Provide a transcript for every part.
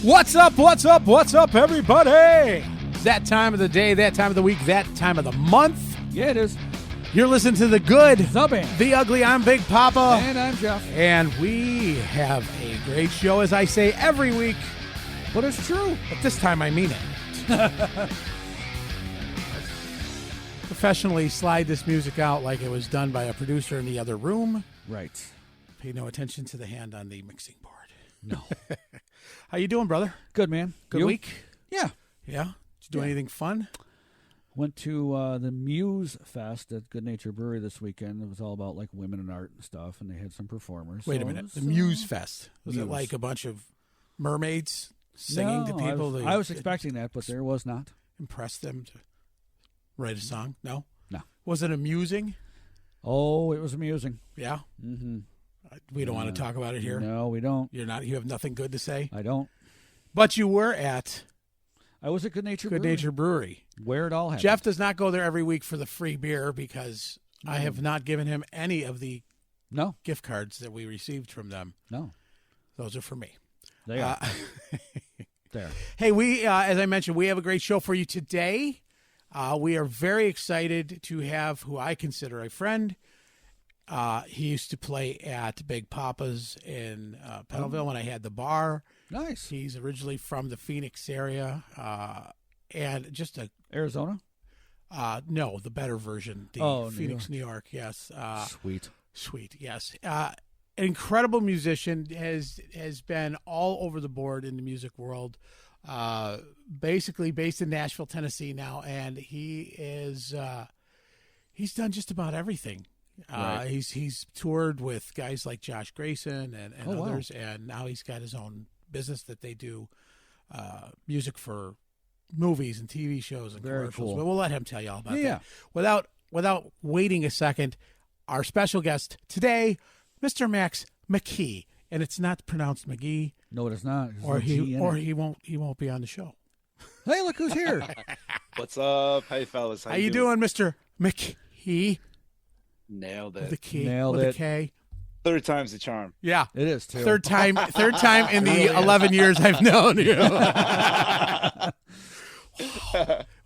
What's up, everybody? That time of the day, that time of the week, that time of the month. Yeah, it is. You're listening to The Good, The Band, The Ugly. I'm Big Papa. And I'm Jeff. And we have a great show, as I say every week. But it's true. But this time I mean it. Professionally slide this music out like it was done by a producer in the other room. Right. Pay no attention to the hand on the mixing board. No. How you doing, brother? Good, man. Good You? week? Yeah. Yeah? Did you do anything fun? Went to the Muse Fest at Good Nature Brewery this weekend. It was all about like women and art and stuff, and they had some performers. Wait a minute. The Muse Fest. Was it Muse. like a bunch of mermaids singing to people? I was expecting that, but there was not. Impress them to write a song? No? No. Was it amusing? Oh, it was amusing. Yeah? Mm-hmm. We don't want to talk about it here. No, we don't. You have nothing good to say? I don't. But you were at I was at Good Nature Good Brewery. Nature Brewery. Where it all happened. Jeff does not go there every week for the free beer because I have not given him any of the gift cards that we received from them. No. Those are for me. They are. There. Hey, we, as I mentioned, we have a great show for you today. We are very excited to have who I consider a friend. He used to play at Big Papa's in Penalville when I had the bar. Nice. He's originally from the Phoenix area, and just Arizona? No, the better version, Phoenix, New York. Yes. Sweet. Yes. An incredible musician, has been all over the board in the music world. Basically based in Nashville, Tennessee now, and he's done just about everything. Right. He's toured with guys like Josh Grayson and others, and now he's got his own business that they do music for movies and TV shows and Very commercials. cool. But we'll let him tell you all about that. Without waiting a second, our special guest today, Mr. Max McKee, and it's not pronounced McGee. No, it is not. Or he won't be on the show. Hey, look who's here. What's up? Hey, fellas. How you doing, Mr. McKee? Nailed With it. the key. Nailed with it. a K. Third time's the charm. Yeah. It is, too. Third time in the 11 years I've known you. Well,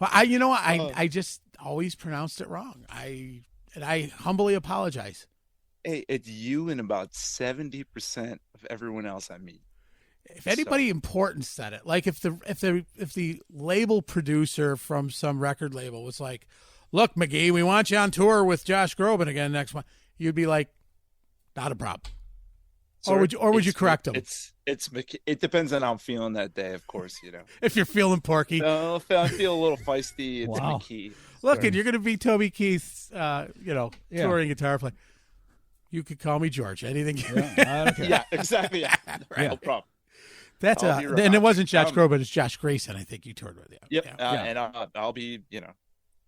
I just always pronounced it wrong. I humbly apologize. Hey, it's you and about 70% of everyone else I meet. If anybody important said it, like if the label producer from some record label was like, "Look, McGee, we want you on tour with Josh Groban again next month," you'd be like, "Not a problem." Sorry, or would you correct him? It depends on how I'm feeling that day, of course. If you're feeling porky, no, if I feel a little feisty, it's Wow. McKee. look, you're going to be Toby Keith's, touring guitar player. You could call me George. Anything. Yeah, I don't care. Yeah, exactly. Yeah. No problem. That's I'll be right and it on. wasn't Josh Groban, it's Josh Grayson. I think you toured with. Yep. Yeah. And I'll be,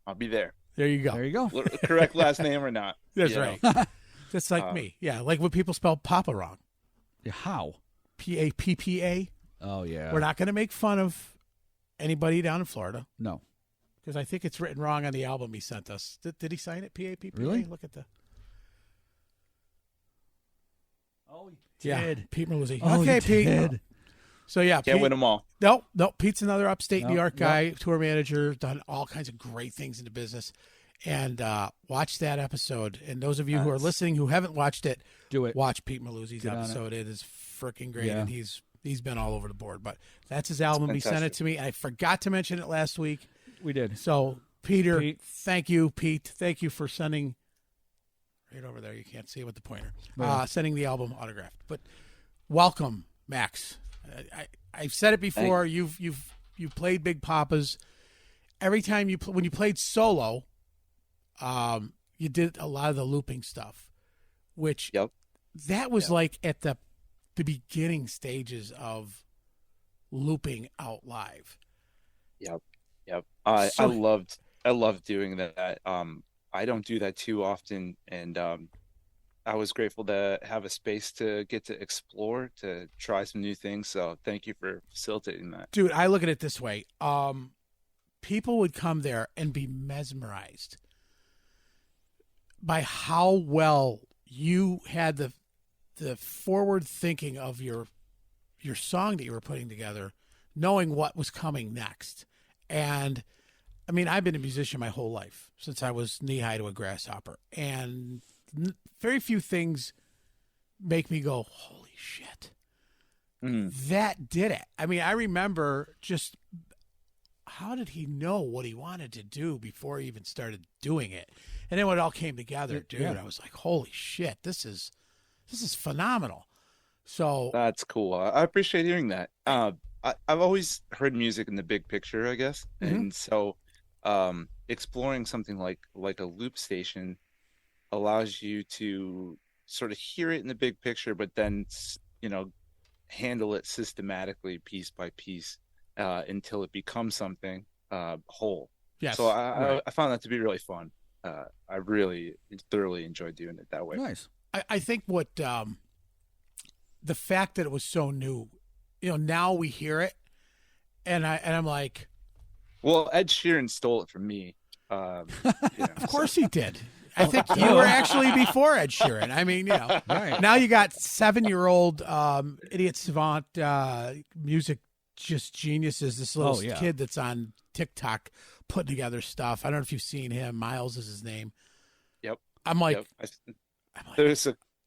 I'll be there. There you go. There you go. Correct last name or not. That's you right. know. Just like me. Yeah, like when people spell Papa wrong. Yeah, how? P-A-P-P-A. Oh, yeah. We're not going to make fun of anybody down in Florida No. because I think it's written wrong on the album he sent us. Did he sign it? P-A-P-P-A? Really? Look at the. Oh, Yeah, Pete Merluzzi. Oh, okay, he Pete. did. So, yeah. Can't Pete, win them all. No, Pete's another upstate New No, York guy, tour manager, done all kinds of great things in the business. And watch that episode. And those of you who are listening who haven't watched it, Do it. watch Pete Merluzzi's Get on it. episode. It is freaking great, Yeah. and he's been all over the board. But that's his album. He sent it fantastic. to me. I forgot to mention it last week. We did. So, Peter, Pete. thank you, Pete. Thank you for sending right over there. You can't see it with the pointer. Right. Sending the album autographed. But welcome, Max. I've said it before. You've played Big Papa's. Every time when you played solo, you did a lot of the looping stuff, which that was like at the beginning stages of looping out live. Yep. I loved doing that. I don't do that too often, and I was grateful to have a space to get to explore, to try some new things. So thank you for facilitating that. Dude, I look at it this way. People would come there and be mesmerized by how well you had the forward thinking of your song that you were putting together knowing what was coming next. And I mean, I've been a musician my whole life since I was knee high to a grasshopper, and very few things make me go, holy shit. That did it. I mean, I remember just how did he know what he wanted to do before he even started doing it? And then when it all came together, dude, I was like, holy shit, this is phenomenal. So that's cool. I appreciate hearing that. I've always heard music in the big picture, I guess. And so exploring something like a loop station allows you to sort of hear it in the big picture, but then, handle it systematically piece by piece until it becomes something whole. Yes. So I found that to be really fun. I really thoroughly enjoyed doing it that way. Nice. I think what the fact that it was so new, now we hear it, and I'm like, well, Ed Sheeran stole it from me. Of course he did. I think you were actually before Ed Sheeran. I mean, right. Now you got 7-year-old idiot savant music just geniuses. This little kid that's on TikTok putting together stuff. I don't know if you've seen him. Miles is his name. Yep. I'm like,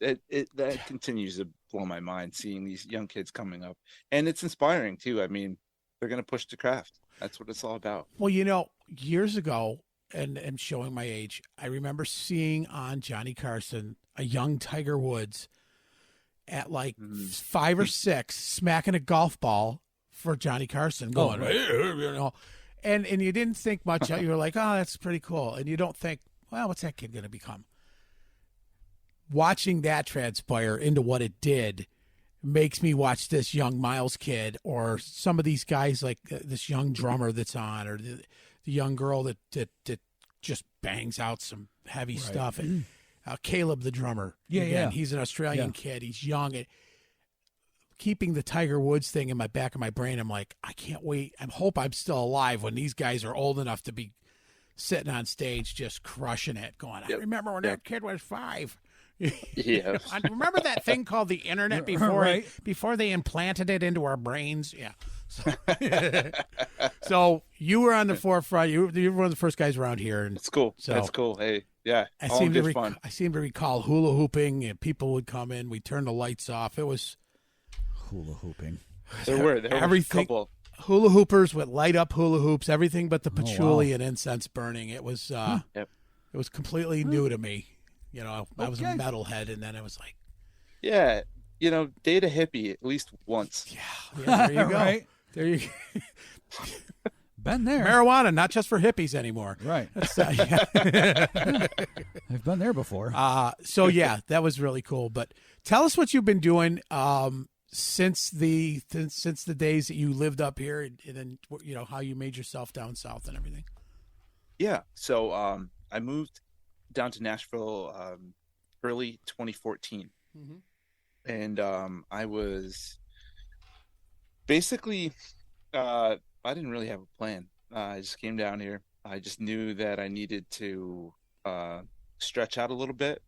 that continues to blow my mind seeing these young kids coming up, and it's inspiring too. I mean, they're going to push the craft. That's what it's all about. Well, years ago, and showing my age, I remember seeing on Johnny Carson a young Tiger Woods at like 5 or 6 smacking a golf ball for Johnny Carson going, and you didn't think much. You were like, oh, that's pretty cool. And you don't think, well, what's that kid going to become? Watching that transpire into what it did makes me watch this young Miles kid or some of these guys like this young drummer that's on, or the young girl that just bangs out some heavy stuff. And Caleb, the drummer, he's an Australian kid. He's young. And keeping the Tiger Woods thing in my back of my brain, I'm like, I can't wait. I hope I'm still alive when these guys are old enough to be sitting on stage just crushing it, going, I remember when that kid was 5. Yeah. Remember that thing called the internet before they implanted it into our brains? Yeah. So you were on the forefront. You were one of the first guys around here. And it's cool. So that's cool. Hey, yeah. I seem to recall hula hooping, and people would come in. We turned the lights off. It was hula hooping. There were everything. A couple. Hula hoopers with light up hula hoops, everything but the patchouli and incense burning. It was it was completely new to me. I was a metalhead, and then I was like, yeah, date a hippie at least once. Yeah, there you go. Right. There you go. Been there. Marijuana, not just for hippies anymore. Right. I've been there before. So yeah, that was really cool. But tell us what you've been doing since the days that you lived up here, and then how you made yourself down south and everything. Yeah. So I moved down to Nashville early 2014. And I was basically I didn't really have a plan. I just came down here. I just knew that I needed to stretch out a little bit,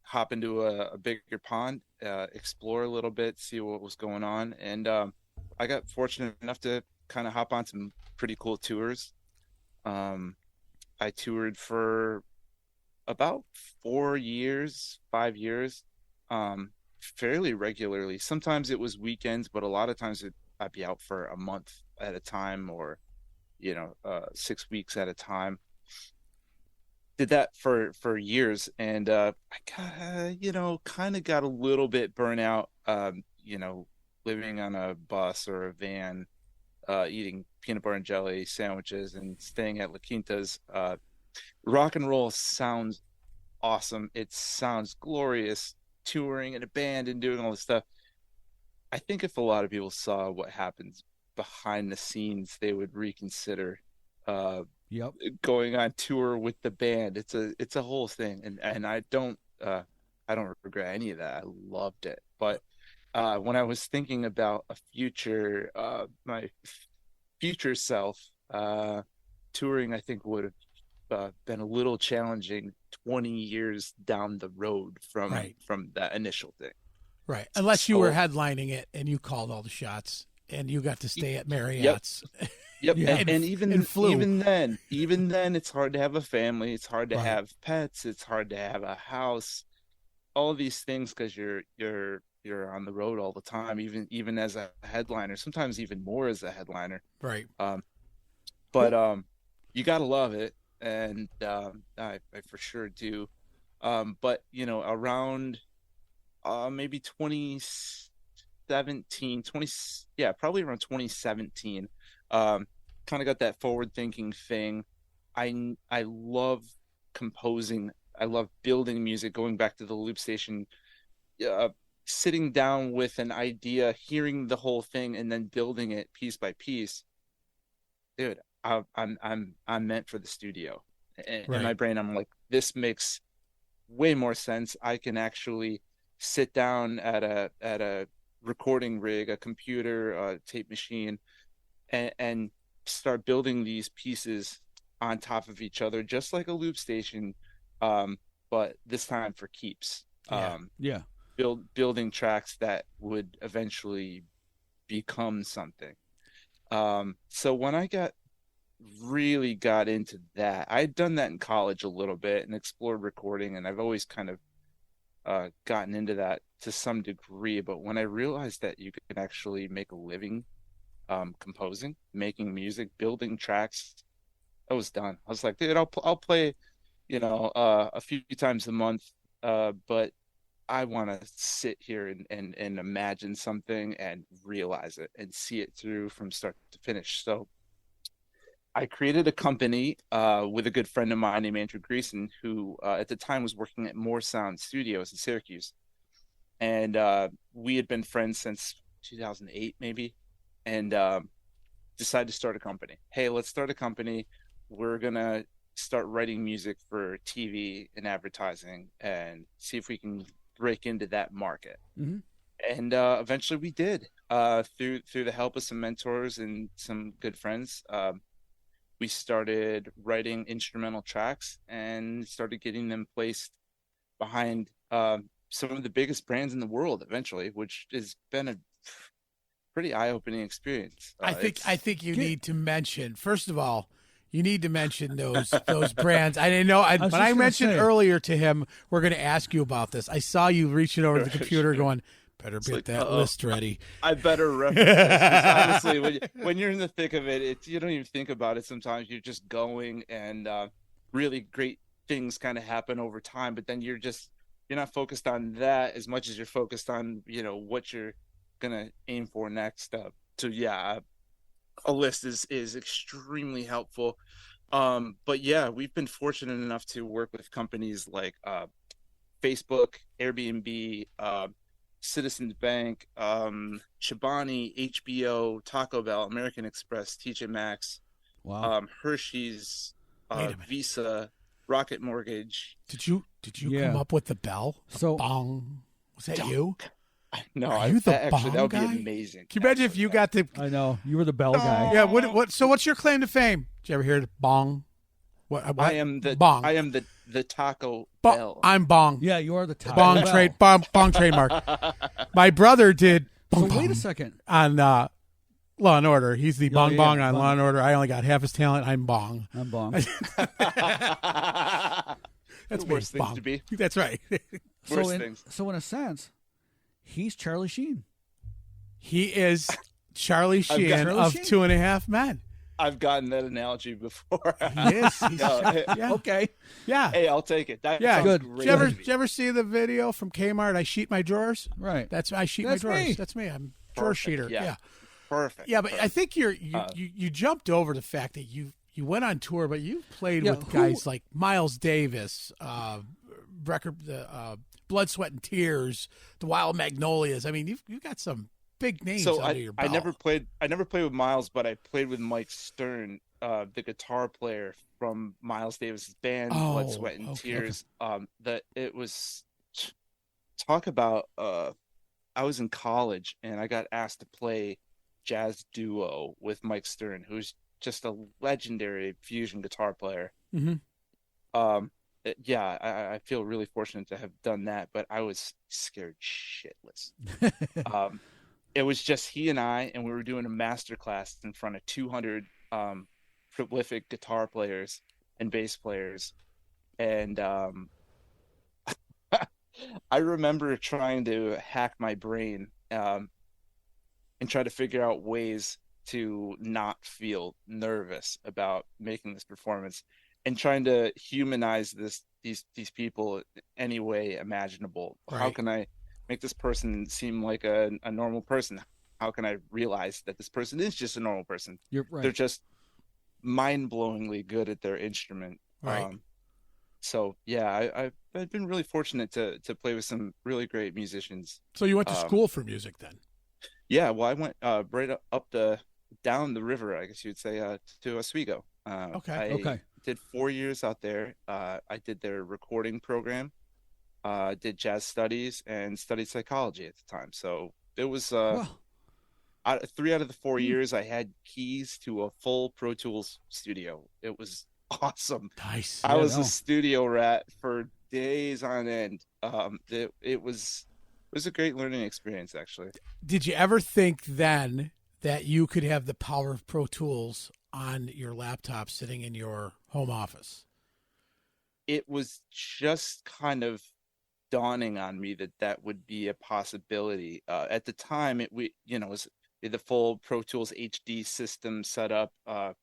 hop into a bigger pond, explore a little bit, see what was going on. And I got fortunate enough to kind of hop on some pretty cool tours. I toured for about 5 years, fairly regularly. Sometimes it was weekends, but a lot of times I'd be out for a month at a time, or 6 weeks at a time. Did that for years, and I kind of got a little bit burnout, living on a bus or a van, eating peanut butter and jelly sandwiches and staying at La Quinta's. Rock and roll sounds awesome. It sounds glorious, touring in a band and doing all this stuff. I think if a lot of people saw what happens behind the scenes, they would reconsider going on tour with the band. It's a whole thing, and I don't regret any of that. I loved it. But when I was thinking about my future self, touring, I think would have been a little challenging 20 years down the road from that initial thing. Right. Unless you were headlining it and you called all the shots. and you got to stay at Marriott's. Yep. Yeah. And even then, it's hard to have a family. It's hard to have pets. It's hard to have a house. All of these things because you're on the road all the time. Even as a headliner, sometimes even more as a headliner. Right. But you gotta love it, and I for sure do. But around maybe 2017, probably around 2017, kind of got that forward thinking thing. I love composing. I love building music. Going back to the loop station, sitting down with an idea, hearing the whole thing, and then building it piece by piece. Dude, I'm meant for the studio. In my brain, I'm like, this makes way more sense. I can actually sit down at a recording rig, a computer, a tape machine, and start building these pieces on top of each other, just like a loop station, but this time for keeps. Building tracks that would eventually become something. So when I really got into that, I'd done that in college a little bit and explored recording, and I've always kind of gotten into that to some degree. But when I realized that you could actually make a living composing, making music, building tracks, I was done. I was like, dude, I'll play, a few times a month, but I want to sit here and imagine something and realize it and see it through from start to finish. So I created a company with a good friend of mine named Andrew Greason, who at the time was working at More Sound Studios in Syracuse. And we had been friends since 2008, maybe, and decided to start a company. Hey, let's start a company. We're going to start writing music for TV and advertising and see if we can break into that market. Mm-hmm. And eventually we did, through the help of some mentors and some good friends. We started writing instrumental tracks and started getting them placed behind some of the biggest brands in the world eventually, which has been a pretty eye-opening experience. I think you need to mention, first of all, those brands. I didn't know. When I mentioned earlier to him, we're going to ask you about this. I saw you reaching over to the computer going, better get that list ready. I better reference. Honestly, when you're in the thick of it, you don't even think about it sometimes. You're just going, and really great things kind of happen over time. But then you're not focused on that as much as you're focused on, what you're going to aim for next. So yeah, a list is extremely helpful. But yeah, we've been fortunate enough to work with companies like Facebook, Airbnb, Citizens Bank, Chobani, HBO, Taco Bell, American Express, TJ Maxx, Hershey's, Visa, Rocket Mortgage. Did you come up with the bell? The bong? Was that you? No, Are you the bong that would guy? be amazing. Can you imagine if you got the? I know you were the bell guy. Yeah. What? So what's your claim to fame? Did you ever hear the bong? What? I am the bong. I am the Taco Bell. I'm bong. Yeah, you are the Taco bong Bell. Bong trademark. My brother did. So wait a second. On Law and Order, he's the bong on bong. Law and Order. I only got half his talent. I'm bong. I'm bong. That's the worst things to be. That's right. So in a sense, he's Charlie Sheen. He is Charlie Sheen of 2.5 Men. I've gotten that analogy before. He is. Yeah. Okay. Yeah. Hey, I'll take it. That sounds good. Great. Did you ever see the video from Kmart? I sheet my drawers. Right. I sheet my drawers. Me. That's me. I'm drawer sheeter. Yeah. Perfect. Yeah, but I think you jumped over the fact that you went on tour, but you played with guys like Miles Davis, Blood, Sweat, and Tears, the Wild Magnolias. I mean, you've got some big names under your belt. I never played with Miles, but I played with Mike Stern, the guitar player from Miles Davis's band, Blood, Sweat, and Tears. That it was talk about. I was in college and I got asked to play jazz duo with Mike Stern, who's just a legendary fusion guitar player. Mm-hmm. I feel really fortunate to have done that, but I was scared shitless. it was just he and I, and we were doing a master class in front of 200 prolific guitar players and bass players. And I remember trying to hack my brain and try to figure out ways to not feel nervous about making this performance, and trying to humanize these people any way imaginable. Right. How can I make this person seem like a normal person? How can I realize that this person is just a normal person? You're right. They're just mind-blowingly good at their instrument. Right. So yeah, I've been really fortunate to play with some really great musicians. So you went to school for music then? Yeah, well, I went right down the river, I guess you'd say, to Oswego. Okay. I did 4 years out there. I did their recording program, did jazz studies, and studied psychology at the time. So it was 3 out of the 4 years I had keys to a full Pro Tools studio. It was awesome. Nice. I was a studio rat for days on end. It was a great learning experience, actually. Did you ever think then that you could have the power of Pro Tools on your laptop sitting in your home office? It was just kind of dawning on me that would be a possibility. At the time, it was the full Pro Tools HD system set up. The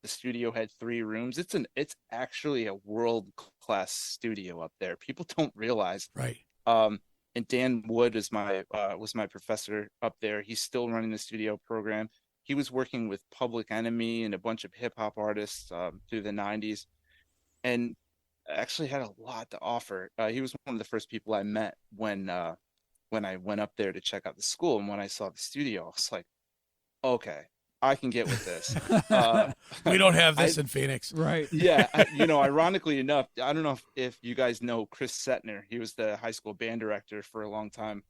studio had 3 rooms. It's actually a world-class studio up there. People don't realize. Right. And Dan Wood was my professor up there. He's still running the studio program. He was working with Public Enemy and a bunch of hip hop artists through the 90s, and actually had a lot to offer. He was one of the first people I met when I went up there to check out the school. And when I saw the studio, I was like, okay, I can get with this. We don't have this in Phoenix. Right. Yeah. Ironically enough, I don't know if you guys know Chris Setner. He was the high school band director for a long time.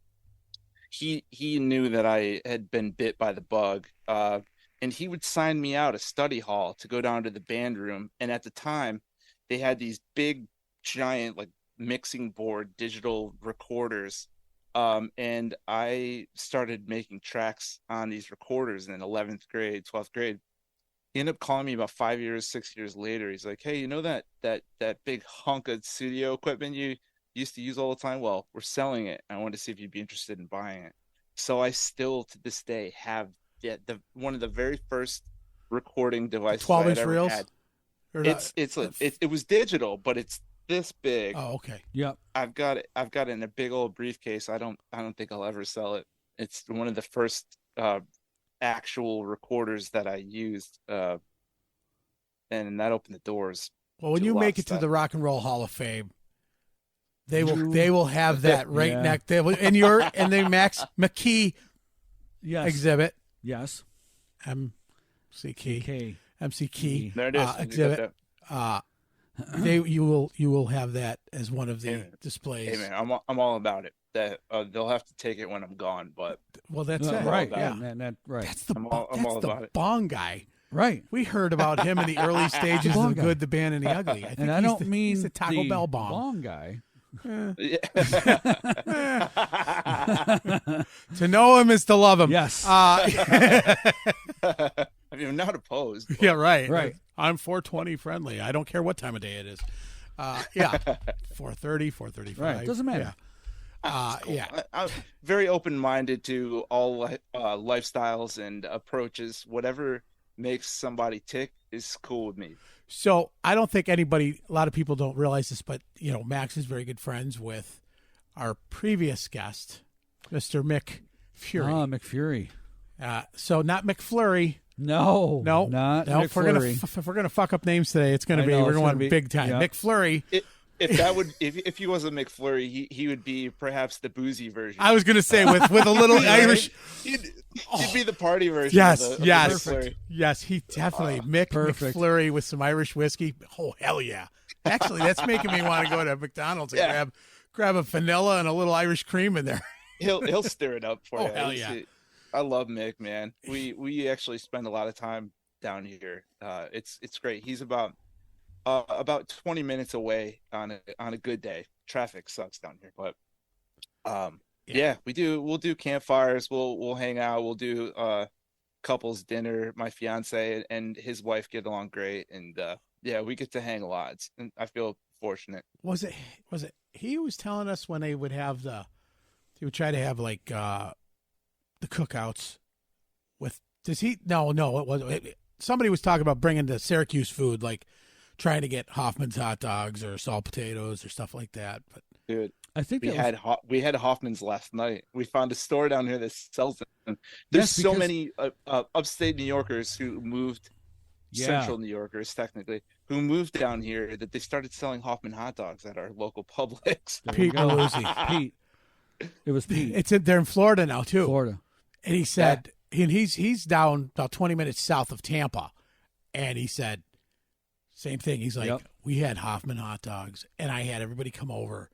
He knew that I had been bit by the bug, and he would sign me out a study hall to go down to the band room. And at the time, they had these big, giant, like mixing board digital recorders. And I started making tracks on these recorders in 11th grade, 12th grade. He ended up calling me about 6 years later. He's like, hey, you know that big hunk of studio equipment you used to use all the time? Well, we're selling it. I wanted to see if you'd be interested in buying it. So I still, to this day, have the one of the very first recording devices 12-inch I ever reels? had. It was digital, but it's this big. Oh, okay. Yep. I've got it in a big old briefcase. I don't think I'll ever sell it. It's one of the first actual recorders that I used, and that opened the doors. Well, when you make it to the Rock and Roll Hall of Fame, they will have that right next. They will, and the Max McKee exhibit. Yes. MC Key There it is. exhibit. You will have that as one of the displays. Hey man, I'm all about it. That they'll have to take it when I'm gone, but that's it. Right. Yeah. Right. That's the I'm all about it. Bong guy. Right. We heard about him in the early stages of The Good, the Bad, and the Ugly. I think I don't mean he's the Taco Bell bong. Bong guy. To know him is to love him. Yes. I mean, I'm not opposed. But... Yeah, right. Right. I'm 420 friendly. I don't care what time of day it is. 4:30, 4:35. Right. Doesn't matter. Yeah. Cool. Yeah. I'm very open-minded to all lifestyles and approaches. Whatever makes somebody tick is cool with me. So I don't think a lot of people don't realize this, but Max is very good friends with our previous guest, Mr. Mick Fury. McFury. So not McFlurry. No, not McFlurry. If we're gonna fuck up names today, it's gonna be we're going big time. Yeah. McFlurry. If he was a McFlurry, he would be perhaps the boozy version. I was gonna say with a little Irish. He'd be the party version. Yes, of the yes, yes. He definitely perfect. McFlurry with some Irish whiskey. Oh hell yeah! Actually, that's making me want to go to McDonald's and grab a vanilla and a little Irish cream in there. He'll stir it up for you. Hell yeah! I love Mick, man. We actually spend a lot of time down here. It's great. He's about 20 minutes away on a good day. Traffic sucks down here, but Yeah, we do. We'll do campfires. We'll hang out. We'll do couples dinner. My fiance and his wife get along great, and yeah, we get to hang a lot. And I feel fortunate. Was it he was telling us when they would have he would try to have like the cookouts with no it wasn't somebody was talking about bringing the Syracuse food, like trying to get Hoffman's hot dogs or salt potatoes or stuff like that. But Dude, I think we had Hoffman's last night. We found a store down here that sells them. There's so many upstate New Yorkers who moved, Central New Yorkers technically, who moved down here that they started selling Hoffman hot dogs at our local Publix. Pete Maluzzi. Pete. It was Pete. They're in Florida now too. Florida. And he said, and he's down about 20 minutes south of Tampa, and he said, same thing. He's like, we had Hoffman hot dogs, and I had everybody come over,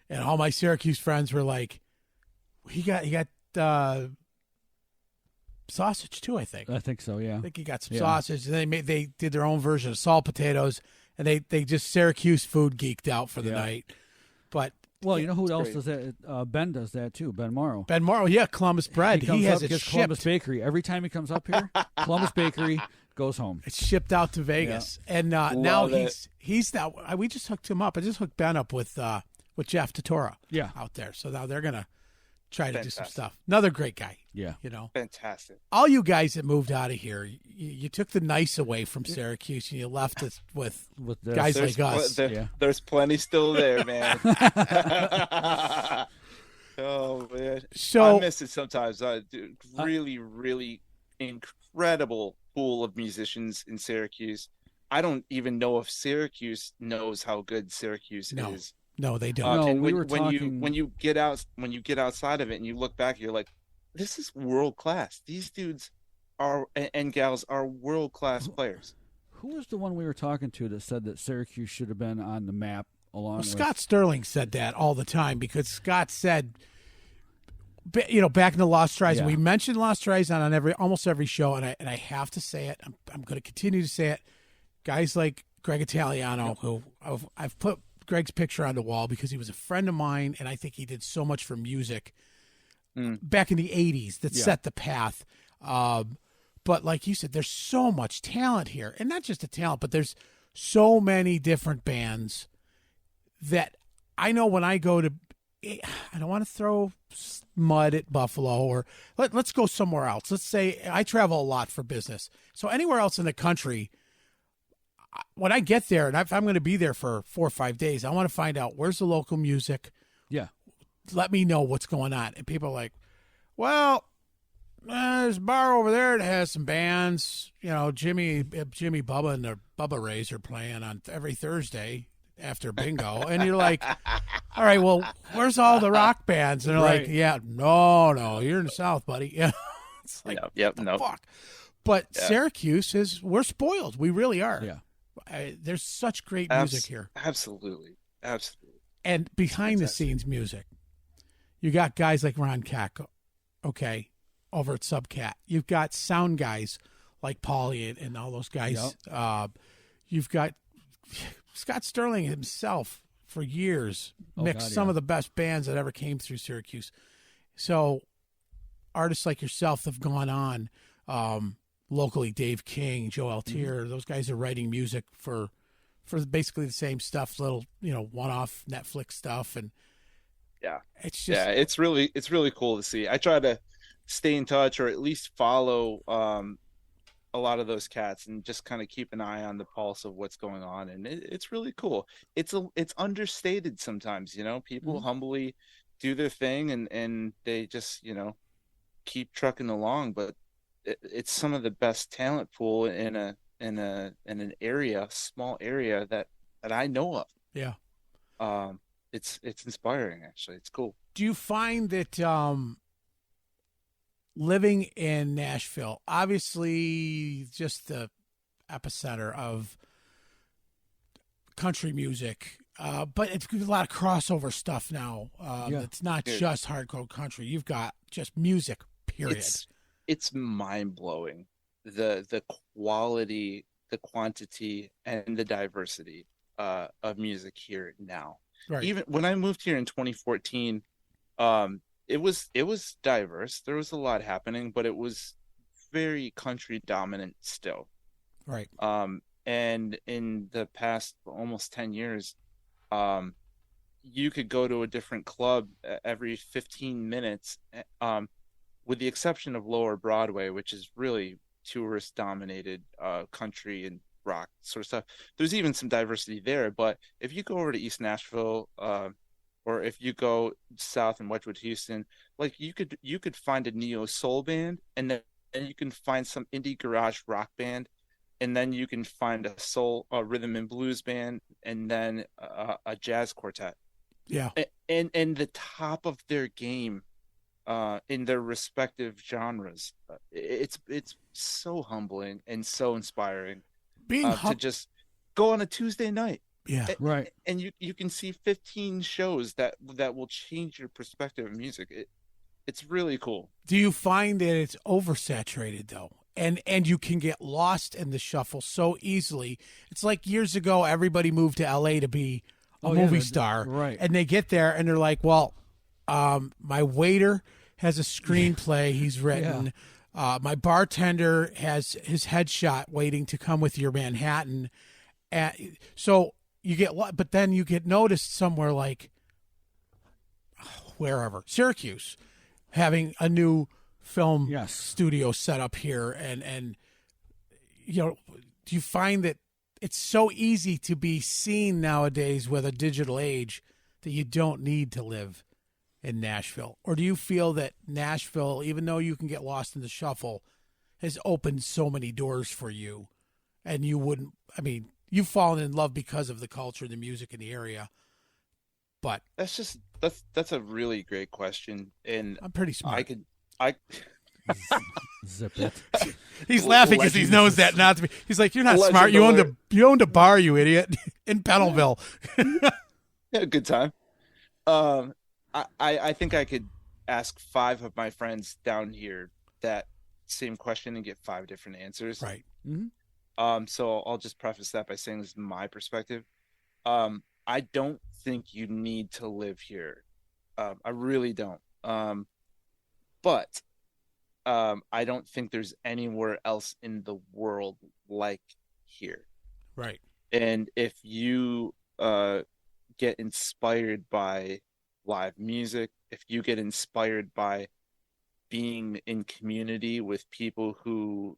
and all my Syracuse friends were like, he got sausage too. I think So. Yeah. I think he got some sausage, and they did their own version of salt potatoes, and they just Syracuse food geeked out for the night. But well, you know who else does that? Ben does that too. Ben Morrow. Ben Morrow, yeah, Columbus bread. He has it shipped. Columbus Bakery every time he comes up here. Columbus Bakery goes home. It's shipped out to Vegas, and now he's now. We just hooked him up. I just hooked Ben up with Jeff Totora. Out there. So now they're gonna try to do some stuff. Another great guy. Yeah, fantastic. All you guys that moved out of here, you took the nice away from Syracuse, and you left us with guys like us. There's plenty still there, man. Oh man, so I miss it sometimes. Dude, really, really incredible pool of musicians in Syracuse. I don't even know if Syracuse knows how good Syracuse is. No, they don't. When you get outside of it and you look back, you're like, this is world class. These dudes and gals are world class players. Who was the one we were talking to that said that Syracuse should have been on the map along with Scott Sterling said that all the time, because Scott said, back in the Lost Horizon, we mentioned Lost Horizon on almost every show, and I have to say it. I'm going to continue to say it. Guys like Greg Italiano, who I've put Greg's picture on the wall because he was a friend of mine, and I think he did so much for music back in the 80s that set the path. But like you said, there's so much talent here, and not just the talent, but there's so many different bands that I know when I go to, I don't want to throw mud at Buffalo, or let's go somewhere else. Let's say I travel a lot for business. So anywhere else in the country, when I get there, and if I'm going to be there for 4 or 5 days, I want to find out where's the local music. Yeah. Let me know what's going on. And people are like, well, there's a bar over there that has some bands. Jimmy Bubba and the Bubba Rays are playing on every Thursday after bingo. And you're like, all right, well, where's all the rock bands? And they're like, yeah, no, you're in the South, buddy. Yeah. It's like, fuck. But Syracuse we're spoiled. We really are. Yeah. There's such great music here. Absolutely. And behind the scenes music. You got guys like Ron Cack, over at Subcat. You've got sound guys like Paulie and all those guys. Yep. You've got Scott Sterling himself for years mixed some of the best bands that ever came through Syracuse. So artists like yourself have gone on. Locally, Dave King, Joe Altier, those guys are writing music for basically the same stuff, little one-off Netflix stuff, and it's just it's really cool to see. I try to stay in touch, or at least follow a lot of those cats, and just kind of keep an eye on the pulse of what's going on, and it's really cool. It's understated sometimes, people humbly do their thing, and they just keep trucking along, but it's some of the best talent pool in an area, small area that I know of. Yeah. It's inspiring, actually. It's cool. Do you find that living in Nashville, obviously just the epicenter of country music, but it's a lot of crossover stuff now. It's not just hardcore country. You've got just music, period. It's mind-blowing, the quality, the quantity, and the diversity of music here now. Right. Even when I moved here in 2014, it was diverse. There was a lot happening, but it was very country dominant still. Right. And in the past almost 10 years, um, you could go to a different club every 15 minutes, with the exception of Lower Broadway, which is really tourist dominated country and rock sort of stuff. There's even some diversity there, but if you go over to East Nashville, or if you go south in Wedgwood, Houston, like you could find a neo soul band, and then you can find some indie garage rock band, and then you can find a rhythm and blues band, and then a jazz quartet. Yeah. And the top of their game, in their respective genres. It's so humbling and so inspiring, Being to just go on a Tuesday night. Yeah. Right. And you can see 15 shows that will change your perspective of music. It's really cool. Do you find that it's oversaturated though? And you can get lost in the shuffle so easily. It's like years ago everybody moved to LA to be a movie star. Right. And they get there and they're like, well, my waiter has a screenplay he's written. My bartender has his headshot waiting to come with your Manhattan. And so you get, but then you get noticed somewhere like wherever, Syracuse, having a new film studio set up here. And, you know, do you find that it's so easy to be seen nowadays with a digital age that you don't need to live in Nashville? Or do you feel that Nashville, even though you can get lost in the shuffle, has opened so many doors for you, and you wouldn't, I mean, you've fallen in love because of the culture, the music in the area, but that's a really great question, and I'm pretty smart. I Zip it. He's laughing because he knows that not to be. He's like, you're not smart. You owned a bar, you idiot, in Pennellville. had a good time. I think I could ask 5 of my friends down here that same question and get 5 different answers. Right. So I'll just preface that by saying this is my perspective. I don't think you need to live here. I really don't. But I don't think there's anywhere else in the world like here. Right. And if you get inspired by live music, if you get inspired by being in community with people who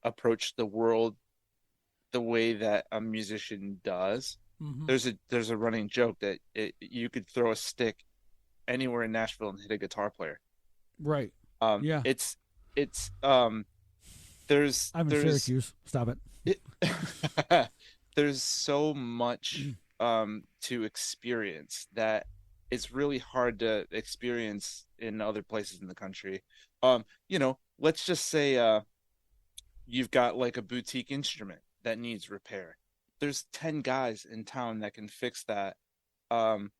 approach the world the way that a musician does, there's a running joke that you could throw a stick anywhere in Nashville and hit a guitar player. Right. Yeah. It's I'm in Syracuse. Stop it. There's so much to experience that it's really hard to experience in other places in the country. Let's just say you've got like a boutique instrument that needs repair. There's 10 guys in town that can fix that. I've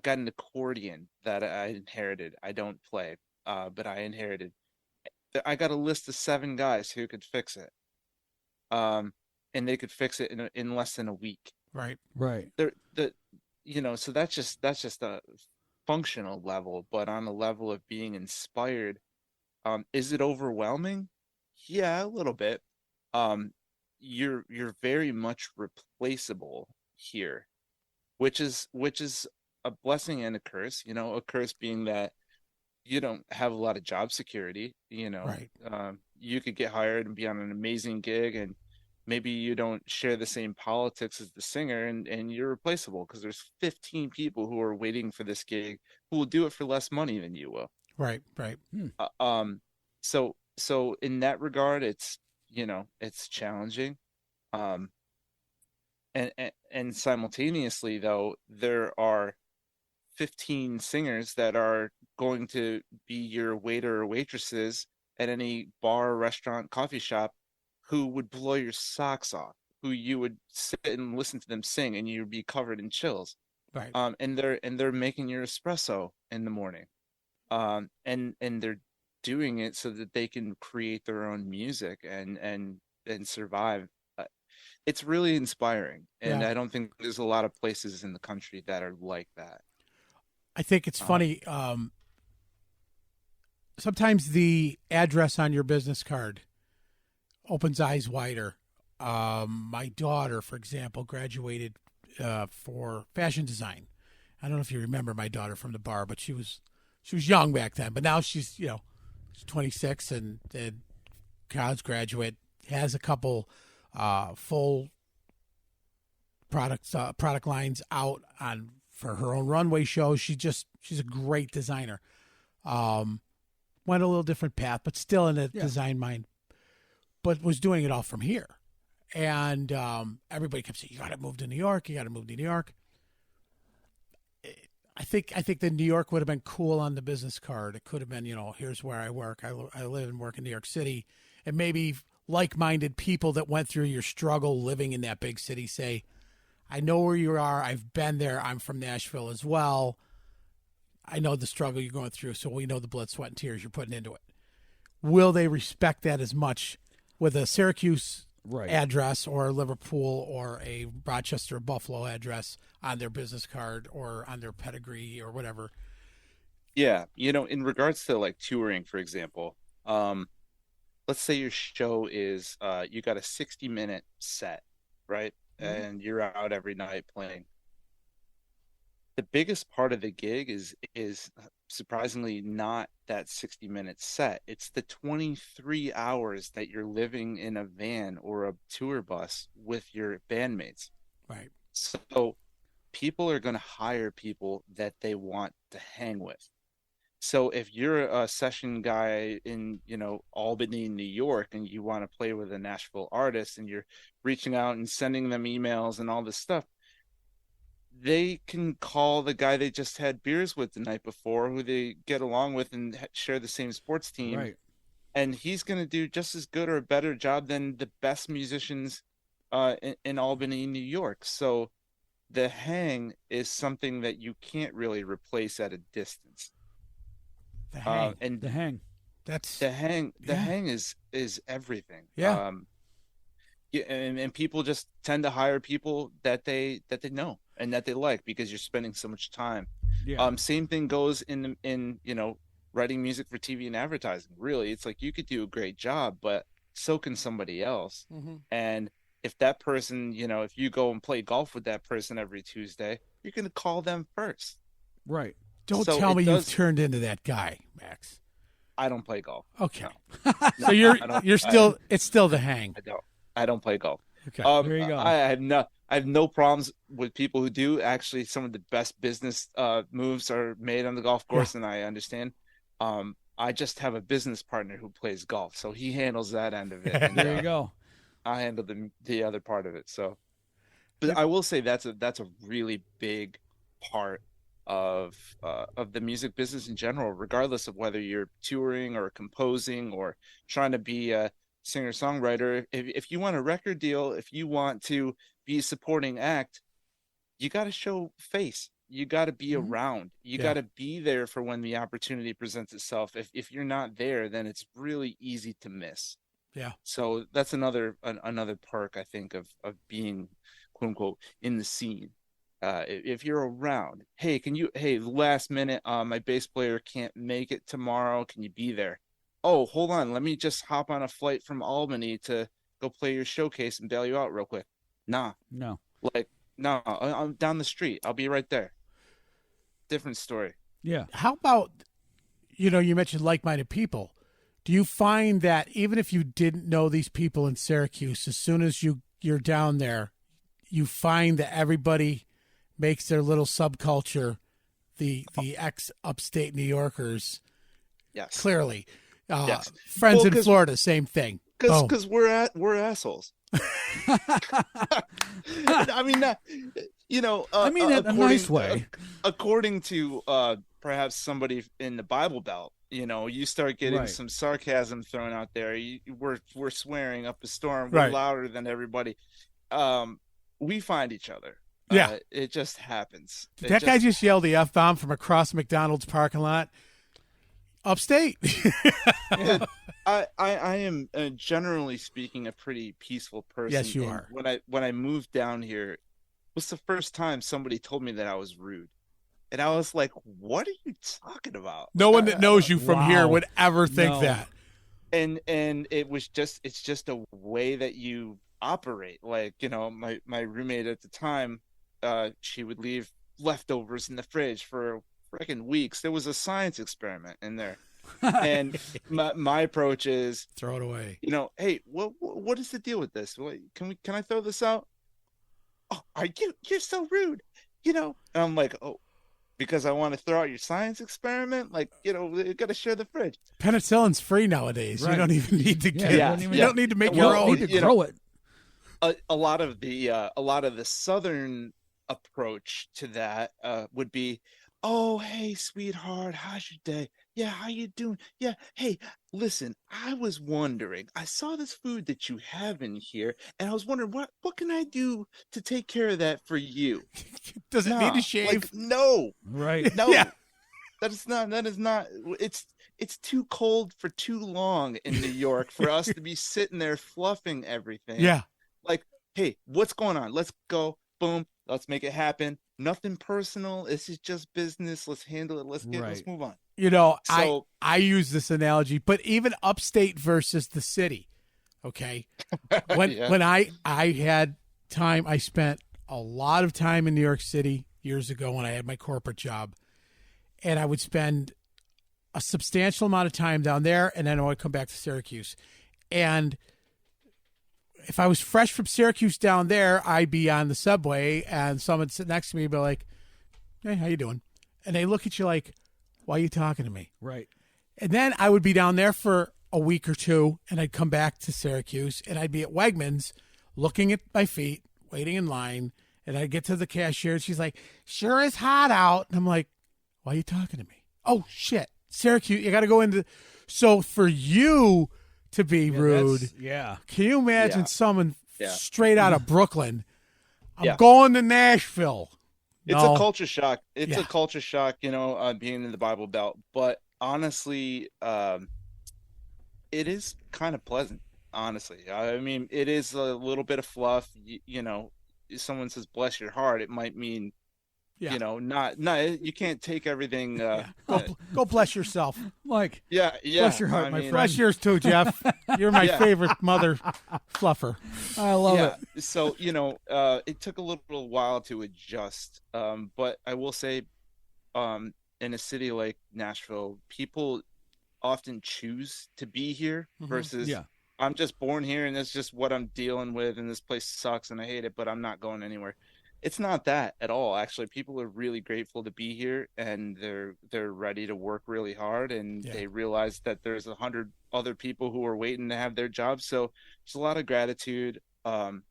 got an accordion that I inherited. I don't play, but I inherited. I got a list of 7 guys who could fix it. And they could fix it in less than a week. Right. Right. So that's just a functional level, but on a level of being inspired, is it overwhelming? Yeah, a little bit. You're very much replaceable here, which is a blessing and a curse. A curse being that you don't have a lot of job security. Right. You could get hired and be on an amazing gig, and maybe you don't share the same politics as the singer, and you're replaceable because there's 15 people who are waiting for this gig who will do it for less money than you will. Right. So in that regard, it's challenging. And simultaneously though, there are 15 singers that are going to be your waiter or waitresses at any bar, restaurant, coffee shop who would blow your socks off, who you would sit and listen to them sing and you'd be covered in chills. Right. And they're making your espresso in the morning. And they're doing it so that they can create their own music and survive. It's really inspiring, and I don't think there's a lot of places in the country that are like that. I think it's funny. Sometimes the address on your business card opens eyes wider. My daughter, for example, graduated for fashion design. I don't know if you remember my daughter from the bar, but she was young back then. But now she's she's 26 and college graduate, has a couple full product lines out on for her own runway shows. She's a great designer. Went a little different path, but still in a design mind. But was doing it all from here, and everybody kept saying, "You got to move to New York. You got to move to New York." I think that New York would have been cool on the business card. It could have been, here's where I work. I live and work in New York City, and maybe like-minded people that went through your struggle living in that big city say, I know where you are. I've been there. I'm from Nashville as well. I know the struggle you're going through, so we know the blood, sweat, and tears you're putting into it. Will they respect that as much with a Syracuse address or a Liverpool or a Rochester or Buffalo address on their business card or on their pedigree or whatever? Yeah. In regards to like touring, for example, let's say your show is you got a 60-minute set, right? Mm-hmm. And you're out every night playing. The biggest part of the gig is surprisingly not that 60-minute set. It's the 23 hours that you're living in a van or a tour bus with your bandmates. Right. So people are going to hire people that they want to hang with. So if you're a session guy in, Albany, New York, and you want to play with a Nashville artist and you're reaching out and sending them emails and all this stuff, they can call the guy they just had beers with the night before, who they get along with and share the same sports team. Right. And he's going to do just as good or a better job than the best musicians in Albany, New York. So the hang is something that you can't really replace at a distance. The hang. And the hang. That's the hang. The hang is everything. Yeah. And people just tend to hire people that they know and that they like because you're spending so much time. Yeah. Same thing goes in writing music for TV and advertising. Really, it's like you could do a great job, but so can somebody else. Mm-hmm. And if that person, if you go and play golf with that person every Tuesday, you're going to call them first. Right. Don't tell me you've turned into that guy, Max. I don't play golf. Okay. No. So it's still the hang. I don't play golf. Okay. There you go. I have no problems with people who do. Actually, some of the best business moves are made on the golf course, and I understand. I just have a business partner who plays golf, so he handles that end of it. And, there you go. I handle the other part of it. So, but I will say that's a really big part of the music business in general, regardless of whether you're touring or composing or trying to be a singer-songwriter. If you want a record deal, if you want to be a supporting act, you got to show face. You got to be around. You got to be there for when the opportunity presents itself. If you're not there, then it's really easy to miss. Yeah. So that's another perk, I think, of being, quote unquote, in the scene. If you're around, hey, last minute, my bass player can't make it tomorrow. Can you be there? Oh, hold on. Let me just hop on a flight from Albany to go play your showcase and bail you out real quick. Nah. No. I'm down the street. I'll be right there. Different story. Yeah. How about, you mentioned like-minded people. Do you find that even if you didn't know these people in Syracuse, as soon as you're down there, you find that everybody makes their little subculture, the ex-upstate New Yorkers, yes, clearly. Yes. Friends in Florida, same thing. Because we're assholes. I mean, in a nice way. According to perhaps somebody in the Bible Belt, you start getting some sarcasm thrown out there. We're swearing up a storm. We're louder than everybody. We find each other. Yeah, it just happens. That guy just yelled the F-bomb from across McDonald's parking lot. Upstate. Yeah. I am generally speaking a pretty peaceful person. Yes, you are. When I moved down here, it was the first time somebody told me that I was rude. And I was like, what are you talking about? No one that knows you from here Wow. would ever think No. that. And it's just a way that you operate. Like, my roommate at the time, she would leave leftovers in the fridge for freaking weeks. There was a science experiment in there. And my approach is Throw it away. Hey, what is the deal with this? Can I throw this out? Oh, you're so rude, and I'm like, oh, because I want to throw out your science experiment, like, you got to share the fridge. Penicillin's free nowadays. Right. You don't even need to get Yeah, it. You yeah. don't need to make Well, your own. Need to grow it. A lot of the southern approach to that would be, oh, hey, sweetheart, how's your day? Yeah, how you doing? Yeah, hey, listen, I was wondering, I saw this food that you have in here, and I was wondering, what can I do to take care of that for you? Does it need to shave? Like, no, Right. no, Yeah. that is not. It's too cold for too long in New York for us to be sitting there fluffing everything. Yeah. Like, hey, what's going on? Let's go. Boom. Let's make it happen. Nothing personal. This is just business. Let's handle it. Let's move on. So, I use this analogy, but even upstate versus the city. Okay. When I had time, I spent a lot of time in New York City years ago when I had my corporate job, and I would spend a substantial amount of time down there, and then I would come back to Syracuse. And if I was fresh from Syracuse down there, I'd be on the subway, and someone would sit next to me and be like, hey, how you doing? And they look at you like, why are you talking to me? Right. And then I would be down there for a week or two, and I'd come back to Syracuse, and I'd be at Wegmans looking at my feet, waiting in line, and I'd get to the cashier, and she's like, sure is hot out. And I'm like, why are you talking to me? Oh, shit. Syracuse, you got to go into... So for you to be rude, can you imagine someone straight out of Brooklyn? I'm going to Nashville. It's a culture shock. It's a culture shock, being in the Bible Belt. But honestly, it is kind of pleasant, honestly. I mean, it is a little bit of fluff. If someone says, bless your heart, it might mean, not, you can't take everything. Go bless yourself. Mike. Yeah. Bless your heart, my friend. Bless yours too, Jeff. You're my favorite mother fluffer. I love it. So, it took a little while to adjust. But I will say, in a city like Nashville, people often choose to be here versus I'm just born here and that's just what I'm dealing with, and this place sucks and I hate it, but I'm not going anywhere. It's not that at all. Actually, people are really grateful to be here, and they're ready to work really hard, and they realize that there's 100 other people who are waiting to have their jobs. So there's a lot of gratitude, and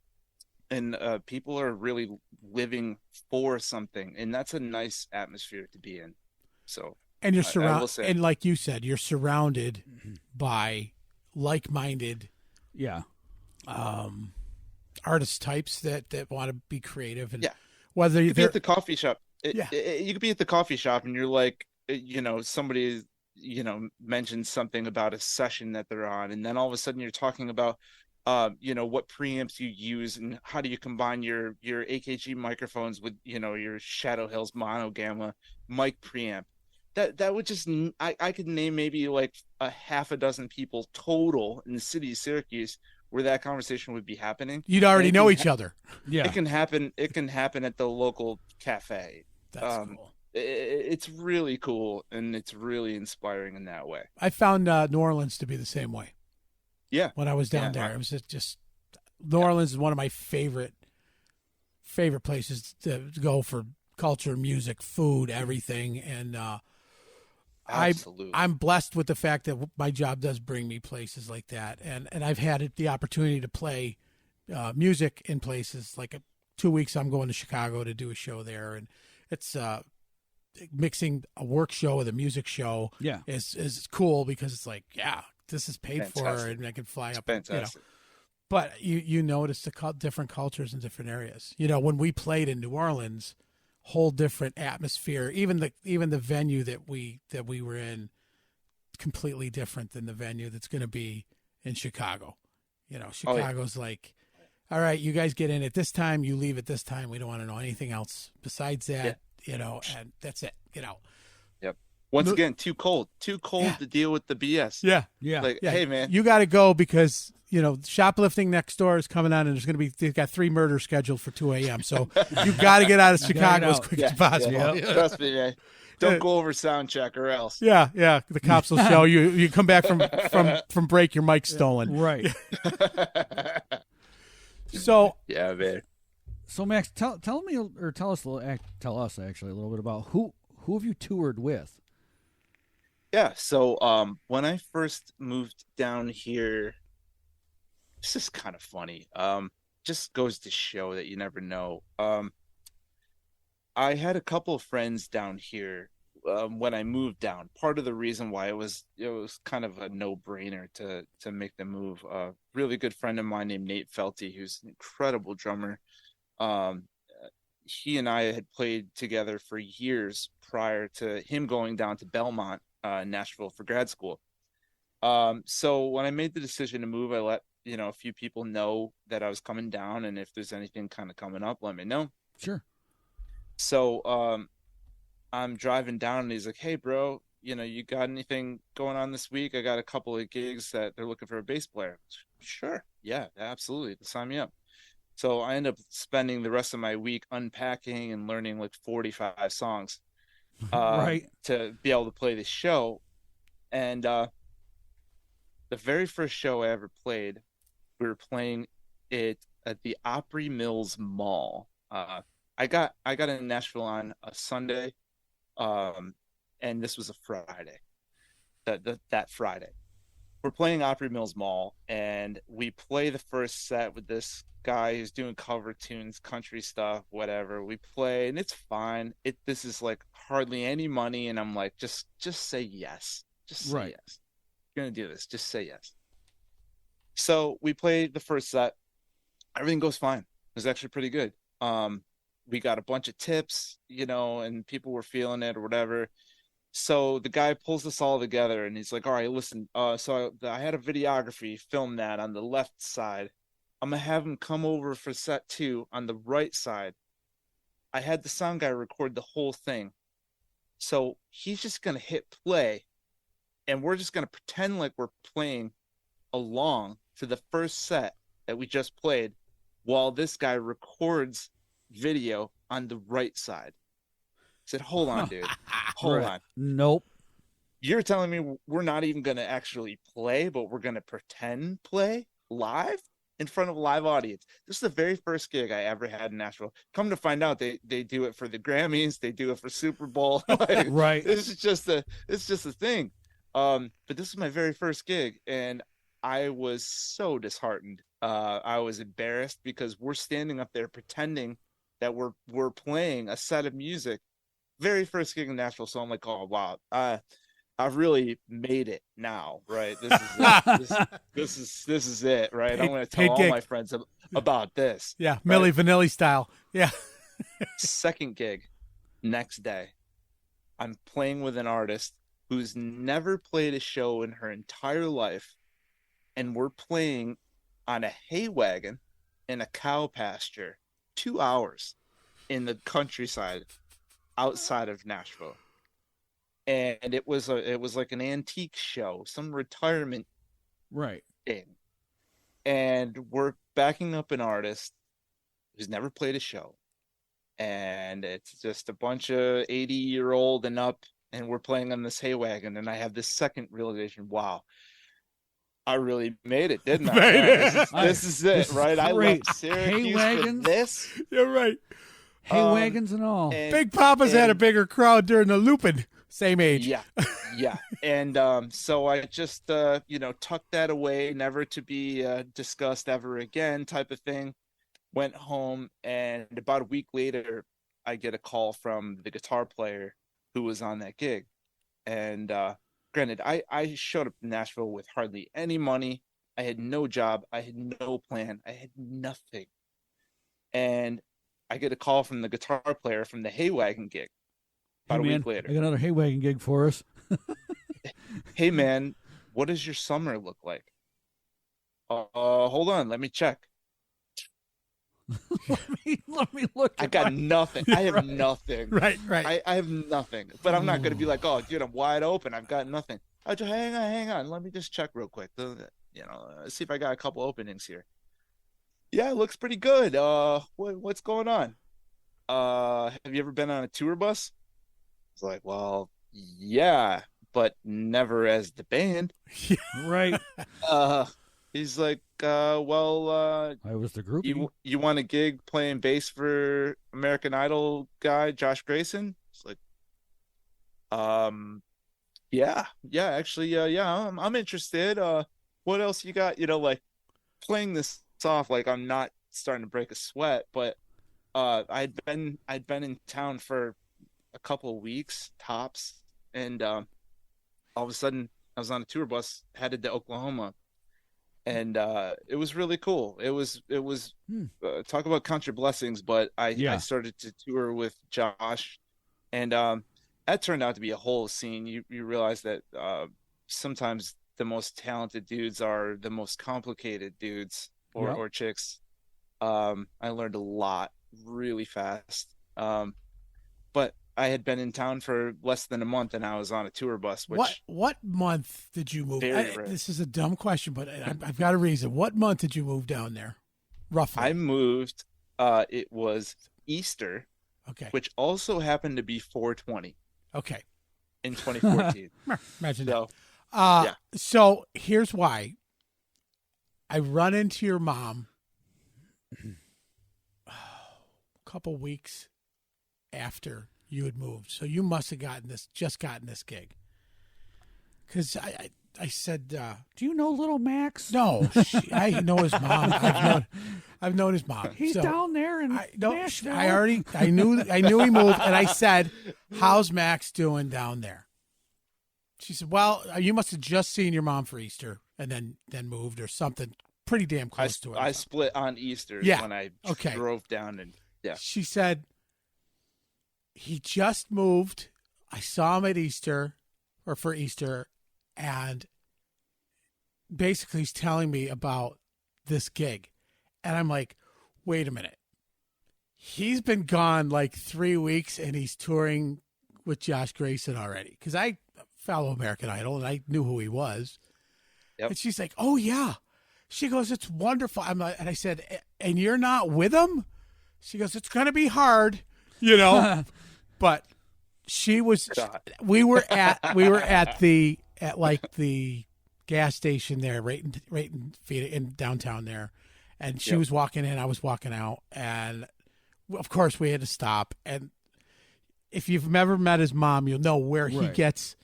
people are really living for something, and that's a nice atmosphere to be in. So, and you're surrounded, and like you said, you're surrounded by like-minded, artist types that want to be creative, and whether you could be at the coffee shop, you could be at the coffee shop, and you're like, somebody, mentions something about a session that they're on, and then all of a sudden you're talking about, what preamps you use and how do you combine your AKG microphones with, your Shadow Hills Mono Gamma mic preamp. That would just, I could name maybe like a half a dozen people total in the city of Syracuse where that conversation would be happening. You'd already know each other. Yeah, it can happen. It can happen at the local cafe. That's cool. It's really cool, and it's really inspiring in that way. I found New Orleans to be the same way. Yeah, when I was down there, it was just New Orleans is one of my favorite places to go for culture, music, food, everything, and I'm blessed with the fact that my job does bring me places like that, and I've had the opportunity to play music in places like 2 weeks. I'm going to Chicago to do a show there, and it's mixing a work show with a music show. Is cool because it's like this is paid for, and I can fly up. Fantastic. But you notice the different cultures in different areas. When we played in New Orleans, whole different atmosphere. Even the venue that we were in, completely different than the venue that's going to be in Chicago. Chicago's like, all right, you guys get in at this time, you leave at this time. We don't want to know anything else besides that. and that's it. Yep. Once again, too cold to deal with the BS. Yeah. Like, hey man, you got to go because shoplifting next door is coming on, and they've got 3 murders scheduled for 2 a.m. So you got to get out of Chicago as quick as possible. Yeah. Trust me, man. Don't go over sound check or else. Yeah. The cops will show you. You come back from break, your mic's stolen. Right. So yeah, man. So Max, tell us a little bit about who have you toured with? Yeah. So when I first moved down here, this is kind of funny. Just goes to show that you never know. I had a couple of friends down here when I moved down. Part of the reason why it was kind of a no-brainer to make the move. A really good friend of mine named Nate Felty, who's an incredible drummer. He and I had played together for years prior to him going down to Belmont, Nashville for grad school. So when I made the decision to move, I let a few people know that I was coming down, and if there's anything kind of coming up, let me know. Sure. So I'm driving down, and he's like, "Hey, bro, you got anything going on this week? I got a couple of gigs that they're looking for a bass player." Sure. Yeah, absolutely. Sign me up. So I end up spending the rest of my week unpacking and learning like 45 songs right, to be able to play this show. And the very first show I ever played, we were playing it at the Opry Mills Mall. I got in Nashville on a Sunday, and this was a Friday. That Friday, we're playing Opry Mills Mall, and we play the first set with this guy who's doing cover tunes, country stuff, whatever. We play, and it's fine. This is like hardly any money, and I'm like, just say yes, just say yes. You're gonna do this, just say yes. So we played the first set. Everything goes fine. It was actually pretty good. We got a bunch of tips, and people were feeling it or whatever. So the guy pulls us all together, and he's like, "All right, listen. So I had a videography film that on the left side. I'm gonna have him come over for set 2 on the right side. I had the sound guy record the whole thing. So he's just gonna hit play, and we're just gonna pretend like we're playing along to the first set that we just played, while this guy records video on the right side." I said, "Hold on, dude. Hold on. Nope. You're telling me we're not even going to actually play, but we're going to pretend play live in front of a live audience?" This is the very first gig I ever had in Nashville. Come to find out, they do it for the Grammys. They do it for Super Bowl. Like, right. It's just a thing. But this is my very first gig, and I was so disheartened. I was embarrassed because we're standing up there pretending that we're playing a set of music. Very first gig in Nashville, so I'm like, "Oh wow, I've really made it now, right? This is it. this is it, right? I'm going to tell all my friends about this." Yeah, Milli Vanilli style. Yeah. Second gig, next day, I'm playing with an artist who's never played a show in her entire life, and we're playing on a hay wagon in a cow pasture, 2 hours in the countryside outside of Nashville. And it was like an antique show, some retirement thing. And we're backing up an artist who's never played a show. And it's just a bunch of 80-year-old and up, and we're playing on this hay wagon. And I have this second realization, wow, I really made it, didn't I? This is it, right? I left Syracuse for this. You're right. Hay wagons and all. Big Papa's had a bigger crowd during the Lupin. Same age. Yeah. And so I just, tucked that away, never to be discussed ever again type of thing. Went home, and about a week later, I get a call from the guitar player who was on that gig. And granted, I showed up in Nashville with hardly any money. I had no job. I had no plan. I had nothing. And I get a call from the guitar player from the hay wagon gig about a week later. I got another hay wagon gig for us. "Hey, man, what does your summer look like?" Hold on, let me check. let me look. I got nothing. I have nothing. Right. I have nothing. But I'm not going to be like, oh, dude, I'm wide open. I've got nothing. I just hang on. Let me just check real quick. See if I got a couple openings here. Yeah, it looks pretty good. What's going on? Have you ever been on a tour bus? It's like, well, yeah, but never as the band. Right. He's like, well, I was the groupie. you want a gig playing bass for American Idol guy Josh Grayson? It's like, yeah, actually, yeah, I'm interested. What else you got? Like playing this off like I'm not starting to break a sweat, but I'd been in town for a couple of weeks tops, and all of a sudden I was on a tour bus headed to Oklahoma, and it was really cool. It was talk about count your blessings, but I started to tour with Josh, and that turned out to be a whole scene. You realize that sometimes the most talented dudes are the most complicated dudes or chicks. I learned a lot really fast. But I had been in town for less than a month, and I was on a tour bus. What month did you move? This is a dumb question, but I've got a reason. What month did you move down there, roughly? I moved. It was Easter, which also happened to be 4/20. Okay, in 2014. Imagine that. So here's why. I run into your mom a couple weeks after you had moved, so you must have gotten this gig. Because I said, "Do you know little Max?" No, I know his mom. I've known his mom. He's down there in Nashville. I knew he moved, and I said, "How's Max doing down there?" She said, "Well, you must have just seen your mom for Easter and then moved or something pretty damn close to it." I split on Easter when I drove down, and she said, "He just moved. I saw him at Easter or for Easter, and basically he's telling me about this gig." And I'm like, wait a minute. He's been gone like 3 weeks and he's touring with Josh Grayson already. Because I follow American Idol and I knew who he was. Yep. And she's like, oh, yeah. She goes, it's wonderful. And I said, and you're not with him? She goes, it's going to be hard, But she was. We were at the gas station there, right in downtown there. And she was walking in, I was walking out, and of course we had to stop. And if you've ever met his mom, you'll know where he gets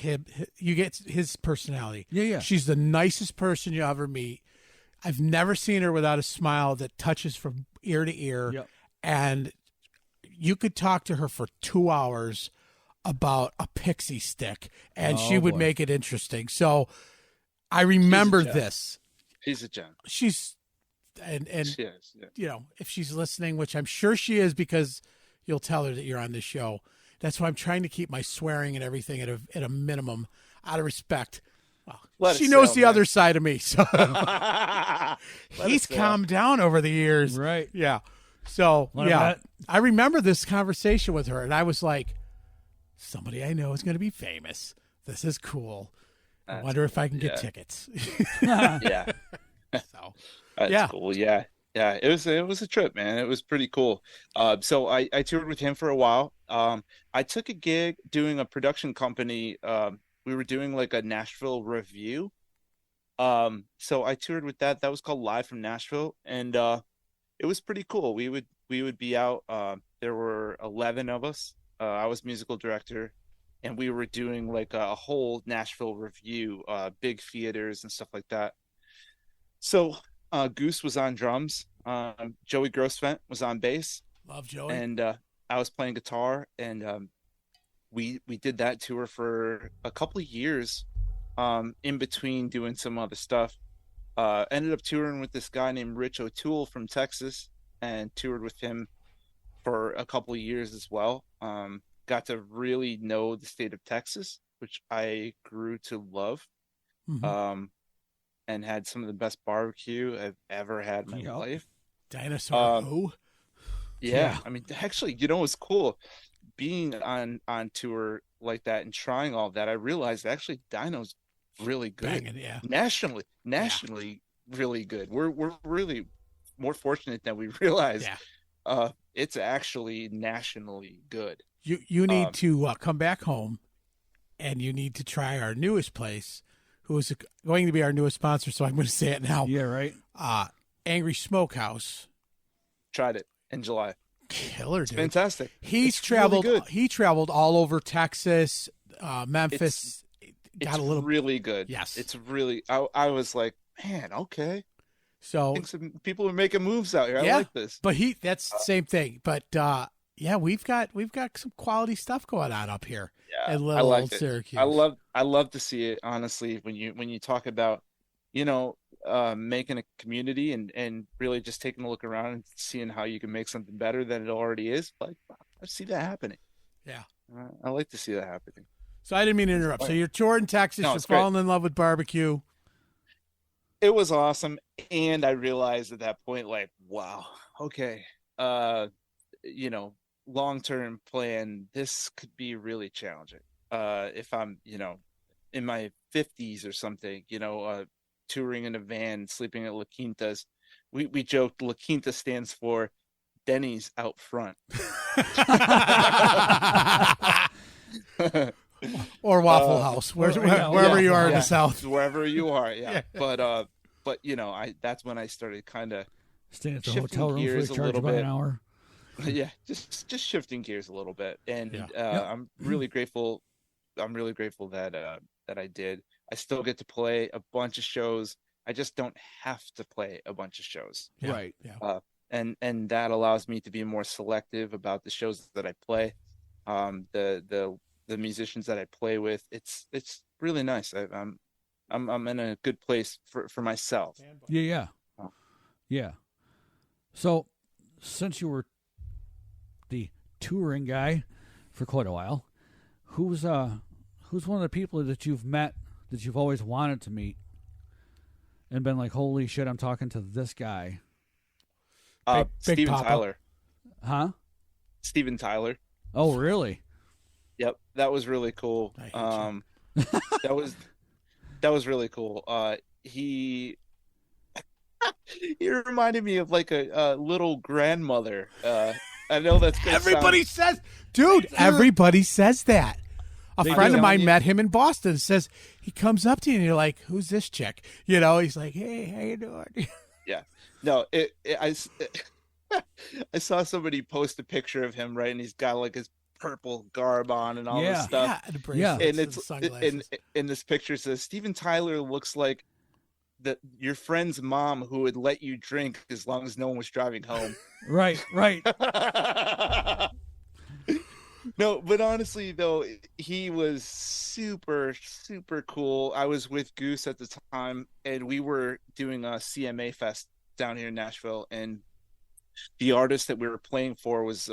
you get his personality. Yeah. She's the nicest person you ever meet. I've never seen her without a smile that touches from ear to ear. Yep. And you could talk to her for 2 hours about a pixie stick, and she would make it interesting. So I remember this. She's a gem. She's and she is, if she's listening, which I'm sure she is, because you'll tell her that you're on this show. That's why I'm trying to keep my swearing and everything at a minimum, out of respect. Well, she knows the other side of me, so he's calmed down over the years, right? Yeah. So I remember this conversation with her, and I was like, somebody I know is going to be famous. This is cool. I wonder if I can get tickets. Yeah. So that's cool. Yeah. It was a trip, man. It was pretty cool. So I toured with him for a while. I took a gig doing a production company. We were doing like a Nashville review. So I toured with that. That was called Live from Nashville, and it was pretty cool. We would be out. There were 11 of us. I was musical director, and we were doing like a whole Nashville review, big theaters and stuff like that. So Goose was on drums. Joey Grossvent was on bass. Love Joey. And I was playing guitar, and we did that tour for a couple of years, in between doing some other stuff. Ended up touring with this guy named Rich O'Toole from Texas, and toured with him for a couple of years as well. Got to really know the state of Texas, which I grew to love. Mm-hmm. And had some of the best barbecue I've ever had in my life. Dinosaur who? Yeah. I mean, actually, what's cool? Being on tour like that and trying all of that, I realized actually Dino's really good. Banging, yeah. Nationally really good. We're really more fortunate than we realize. Yeah. It's actually nationally good. You need to come back home, and you need to try our newest place, who is going to be our newest sponsor. So I'm going to say it now. Yeah, right. Angry Smokehouse. Tried it in July. Killer, dude. It's fantastic. He's traveled. Really he traveled all over Texas, Memphis. It's really good. Yes, it's really. I was like, man, okay. So I think some people are making moves out here. I like this. But that's the same thing. But yeah, we've got some quality stuff going on up here. Yeah, in little old Syracuse. I love to see it, honestly, when you talk about, making a community and really just taking a look around and seeing how you can make something better than it already is. Like, I see that happening. Yeah. I like to see that happening. So I didn't mean to interrupt. So you're touring Texas, you're falling in love with barbecue. It was awesome. And I realized at that point, like, wow, okay. Long-term plan, this could be really challenging. If I'm, in my 50s or something, touring in a van, sleeping at La Quinta's. We joked La Quinta stands for Denny's out front. Or Waffle House, wherever you are in the South. Wherever you are, yeah. But that's when I started kind of staying at the hotel room for the charge by an hour. Yeah, just shifting gears a little bit, and I'm really grateful. I'm really grateful that I did. I still get to play a bunch of shows. I just don't have to play a bunch of shows. Yeah. Right. Yeah. And that allows me to be more selective about the shows that I play. The musicians that I play with, it's really nice. I'm in a good place for myself. Yeah. Yeah. So since you were the touring guy for quite a while, who's one of the people that you've met that you've always wanted to meet and been like, holy shit, I'm talking to this guy? Steven Tyler. Huh? Steven Tyler. Oh, really? Yep, that was really cool. That was really cool. He reminded me of like a little grandmother. I know that's everybody says, dude. Everybody says that. A friend of mine met him in Boston. Says he comes up to you and you're like, "Who's this chick?" He's like, "Hey, how you doing?" Yeah. No, I saw somebody post a picture of him, right, and he's got like his purple garb on and all this stuff. Yeah, and it's in this picture says Steven Tyler looks like your friend's mom who would let you drink as long as no one was driving home. Right. No, but honestly though, he was super, super cool. I was with Goose at the time, and we were doing a CMA Fest down here in Nashville, and the artist that we were playing for was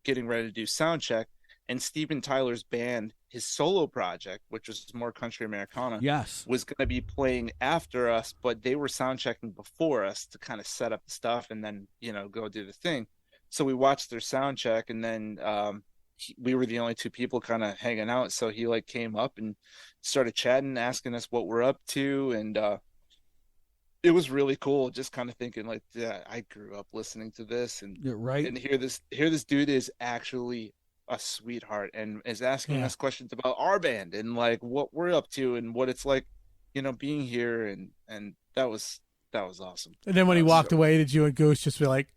getting ready to do sound check, and Steven Tyler's band, his solo project, which was more country Americana, was going to be playing after us, but they were sound checking before us to kind of set up the stuff and then go do the thing. So we watched their sound check, and then we were the only two people kind of hanging out. So he like came up and started chatting, asking us what we're up to, and it was really cool. Just kind of thinking like, yeah, I grew up listening to this, and and here this dude is actually a sweetheart and is asking us questions about our band and like what we're up to and what it's like, being here, and that was awesome. And then when he walked away, did you and Goose just be like,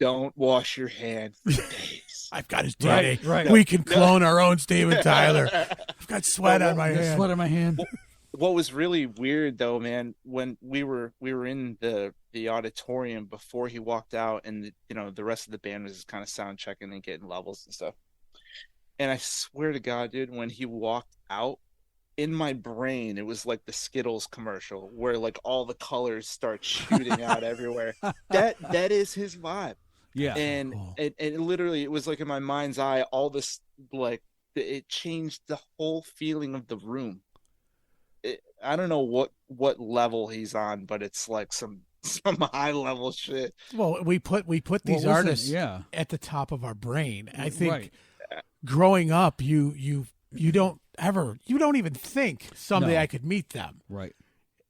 don't wash your hands for days. I've got his DNA. Right. We can clone our own Steven Tyler. I've got sweat on my hand. Sweat on my hand. What was really weird though, man, when we were in the auditorium before he walked out, and the rest of the band was just kind of sound checking and getting levels and stuff. And I swear to God, dude, when he walked out, in my brain it was like the Skittles commercial where like all the colors start shooting out everywhere. That is his vibe. Yeah. And it literally, it was like in my mind's eye, all this, like, it changed the whole feeling of the room. I don't know what level he's on, but it's like some some high level shit. Well, we put these artists at the top of our brain. I think growing up, you don't even think someday I could meet them. Right.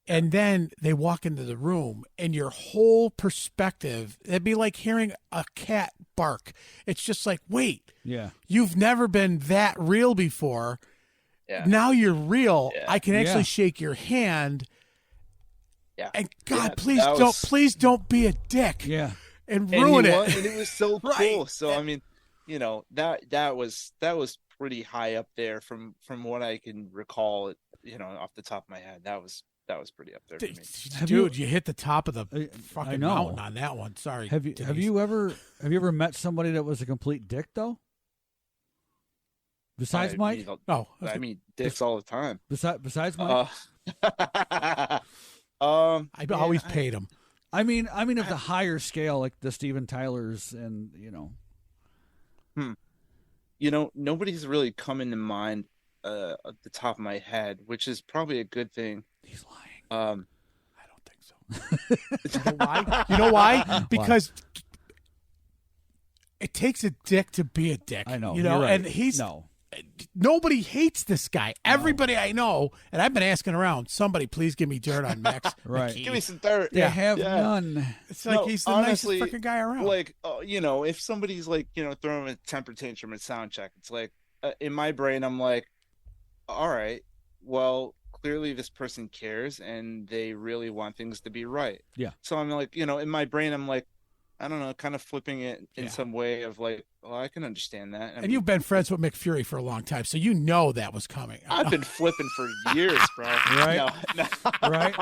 And then they walk into the room, and your whole perspective, it'd be like hearing a cat bark. It's just like, wait, you've never been that real before. Yeah. Now you're real. Yeah. I can actually shake your hand. Yeah. And God, please don't be a dick. Yeah. And ruin it. And it was so cool. So I mean, that was pretty high up there from what I can recall. Off the top of my head, that was pretty up there for me. Dude, you hit the top of the fucking mountain on that one. Sorry. Have you ever met somebody that was a complete dick though? Besides Mike? I mean dicks all the time. Besides Mike? I always paid him. I mean of the higher scale, like the Steven Tylers and nobody's really coming to mind at the top of my head, which is probably a good thing. He's lying. I don't think so. Why? You know why? Because it takes a dick to be a dick. I know. And he's nobody hates this guy. Everybody I know, and I've been asking around, somebody please give me dirt on Max. Right. Give me some dirt. They have none. It's like he's the honestly, nicest freaking guy around. Like, if somebody's like, throwing a temper tantrum at sound check, it's like, in my brain, I'm like, all right, well, clearly this person cares and they really want things to be right. Yeah. So I'm like, in my brain, I'm like, I don't know, kind of flipping it in some way of like, oh, I can understand that. And you've been friends with McFury for a long time, so you know that was coming. I've been flipping for years, bro. Right? No. Right?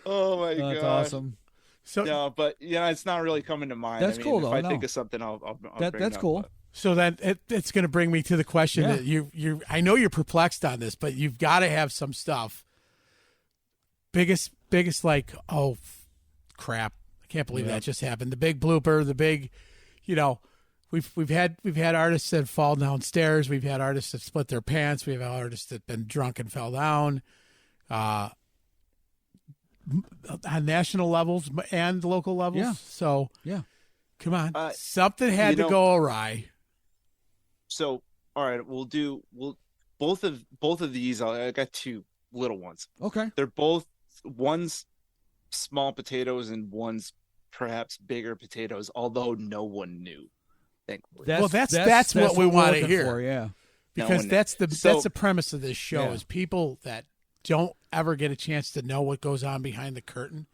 Oh, my God. That's awesome. So, no, but, it's not really coming to mind. That's cool, though. If I think of something, I'll bring that's it up, cool. But. So then it's going to bring me to the question that you I know you're perplexed on this, but you've got to have some stuff. Biggest like, oh crap, I can't believe that just happened. The big blooper, the big, we've had artists that fall downstairs. We've had artists that split their pants. We've had artists that been drunk and fell down. On national levels and local levels. Yeah. So come on, something had to go awry. So, all right, we'll both of these. I got two little ones. Okay. They're both, one's small potatoes and one's perhaps bigger potatoes, although no one knew. Thankfully. That's what we want to hear. For, because that's the premise of this show is people that don't ever get a chance to know what goes on behind the curtain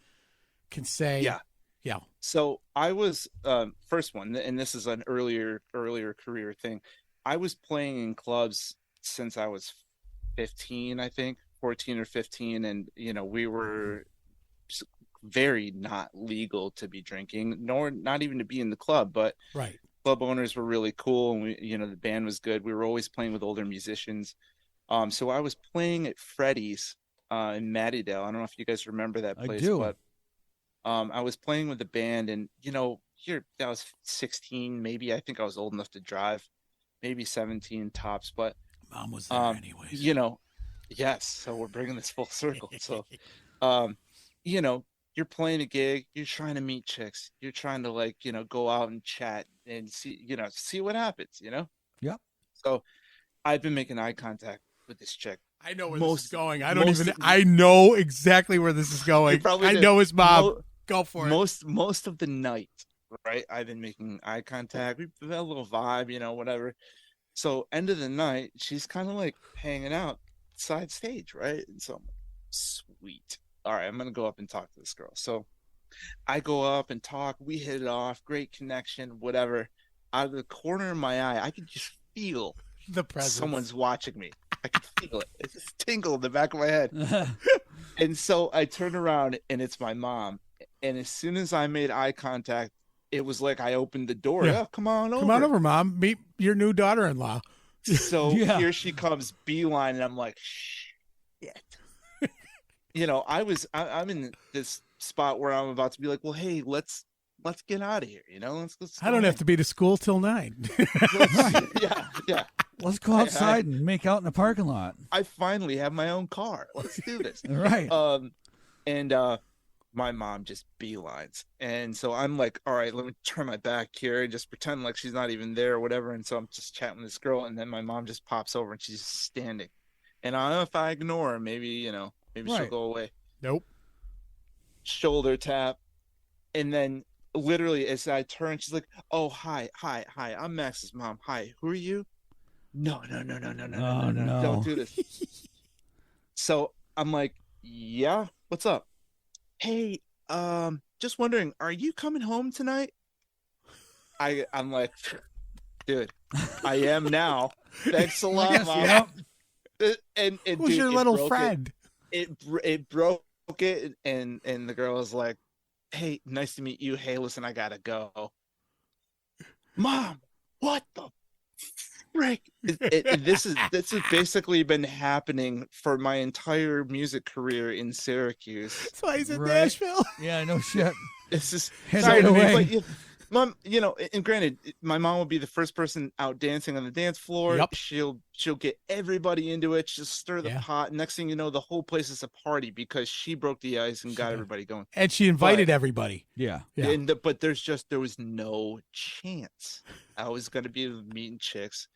can say, yeah. So I was first one, and this is an earlier career thing. I was playing in clubs since I was 15, I think, 14 or 15, and we were very not legal to be drinking, nor not even to be in the club. But club owners were really cool, and we, the band was good. We were always playing with older musicians. So I was playing at Freddy's in Mattydale. I don't know if you guys remember that place. I do. But I was playing with the band, and I was 16, maybe. I think I was old enough to drive, maybe 17 tops. But Mom was there anyways. Yes. So we're bringing this full circle. So, you're playing a gig, you're trying to meet chicks, you're trying to go out and chat and see what happens. Yep. So I've been making eye contact with this chick. I know where this is going. I know exactly where this is going. I know his mom. Go for it. Most of the night, right? I've been making eye contact. We've had a little vibe, whatever. So end of the night, she's kind of like hanging out side stage, right? And so I'm like, sweet. All right, I'm going to go up and talk to this girl. So I go up and talk. We hit it off. Great connection, whatever. Out of the corner of my eye, I could just feel the presence. Someone's watching me. I could feel it. It just tingled in the back of my head. And so I turn around, and it's my mom. And as soon as I made eye contact, it was like I opened the door. Yeah, come on over. Come on over, Mom. Meet your new daughter-in-law. So here she comes, beeline, and I'm like, shit. I'm in this spot where I'm about to be like, well, hey, let's get out of here. Let's I don't have to be to school till 9. Yeah. Let's go outside and make out in the parking lot. I finally have my own car. Let's do this. Right. And my mom just beelines. And so I'm like, all right, let me turn my back here and just pretend like she's not even there or whatever. And so I'm just chatting with this girl, and then my mom just pops over and she's just standing. And I don't know if I ignore her, maybe, maybe she'll go away. Nope. Shoulder tap. And then literally as I turn, she's like, oh, hi. I'm Max's mom. Hi, who are you? No. Don't do this. So I'm like, yeah, what's up? Hey, just wondering, are you coming home tonight? I'm like, dude, I am now. Thanks a lot, Mom. Yeah. And who's dude, your little friend? It broke it, and the girl was like, hey, nice to meet you. Hey, listen, I gotta go. Mom, what the frick? This has basically been happening for my entire music career in Syracuse. That's why he's in Nashville. Yeah, no shit. It's just sorry to me, but mom, and granted, my mom will be the first person out dancing on the dance floor. Yep. She'll get everybody into it. She'll stir the pot. Next thing you know, the whole place is a party because she broke the ice and got everybody going. And she invited everybody. Yeah. But there was no chance I was going to be meeting chicks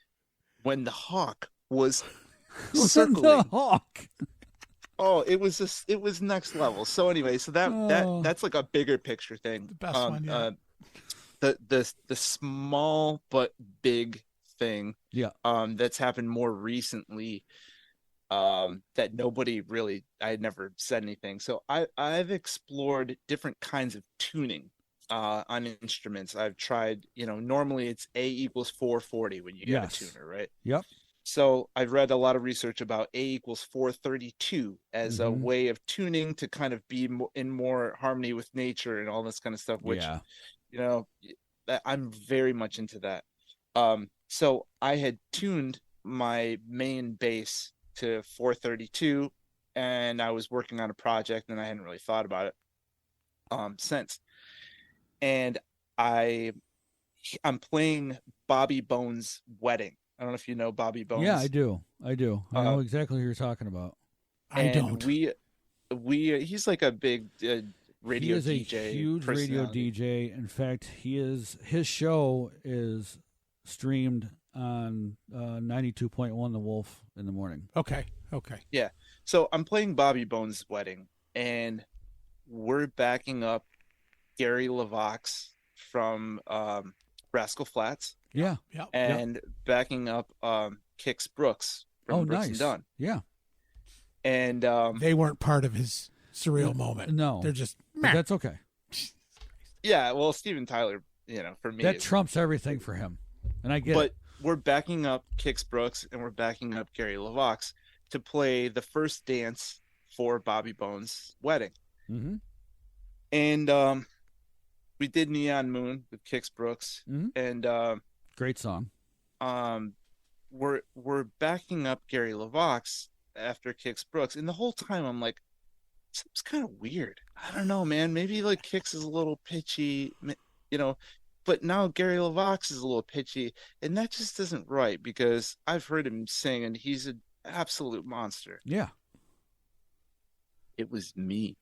when the Hawk was circling. The Hawk. Oh, it was next level. So anyway, so that's like a bigger picture thing. The best one, yeah. The small but big thing, that's happened more recently, that nobody really, I had never said anything. So I've explored different kinds of tuning on instruments. I've tried, normally it's A = 440 when you get a tuner, right? Yep. So I've read a lot of research about A = 432 as a way of tuning to kind of be in more harmony with nature and all this kind of stuff, which, I'm very much into that. So I had tuned my main bass to 432, and I was working on a project, and I hadn't really thought about it since. And I'm playing Bobby Bones' Wedding. I don't know if you know Bobby Bones. Yeah, I do. I know exactly who you're talking about. I don't. He's like a big radio DJ. He is a huge radio DJ. In fact, his show is streamed on 92.1 The Wolf in the morning. Okay. Yeah. So I'm playing Bobby Bones' Wedding, and we're backing up Gary LaVox from Rascal Flatts. Yeah. And backing up Kix Brooks from Brooks and Dunn. Yeah. And they weren't part of his surreal moment. No. They're just but that's okay. Yeah, well, Steven Tyler, for me, that trumps everything for him. And I get it. But we're backing up Kix Brooks and we're backing up Gary LaVox to play the first dance for Bobby Bones' Wedding. Mm-hmm. And we did Neon Moon with Kix Brooks, and great song. We're backing up Gary LaVox after Kix Brooks, and the whole time I'm like, it's kind of weird. I don't know, man. Maybe like Kix is a little pitchy, but now Gary LaVox is a little pitchy, and that just isn't right because I've heard him sing, and he's an absolute monster. Yeah. It was me.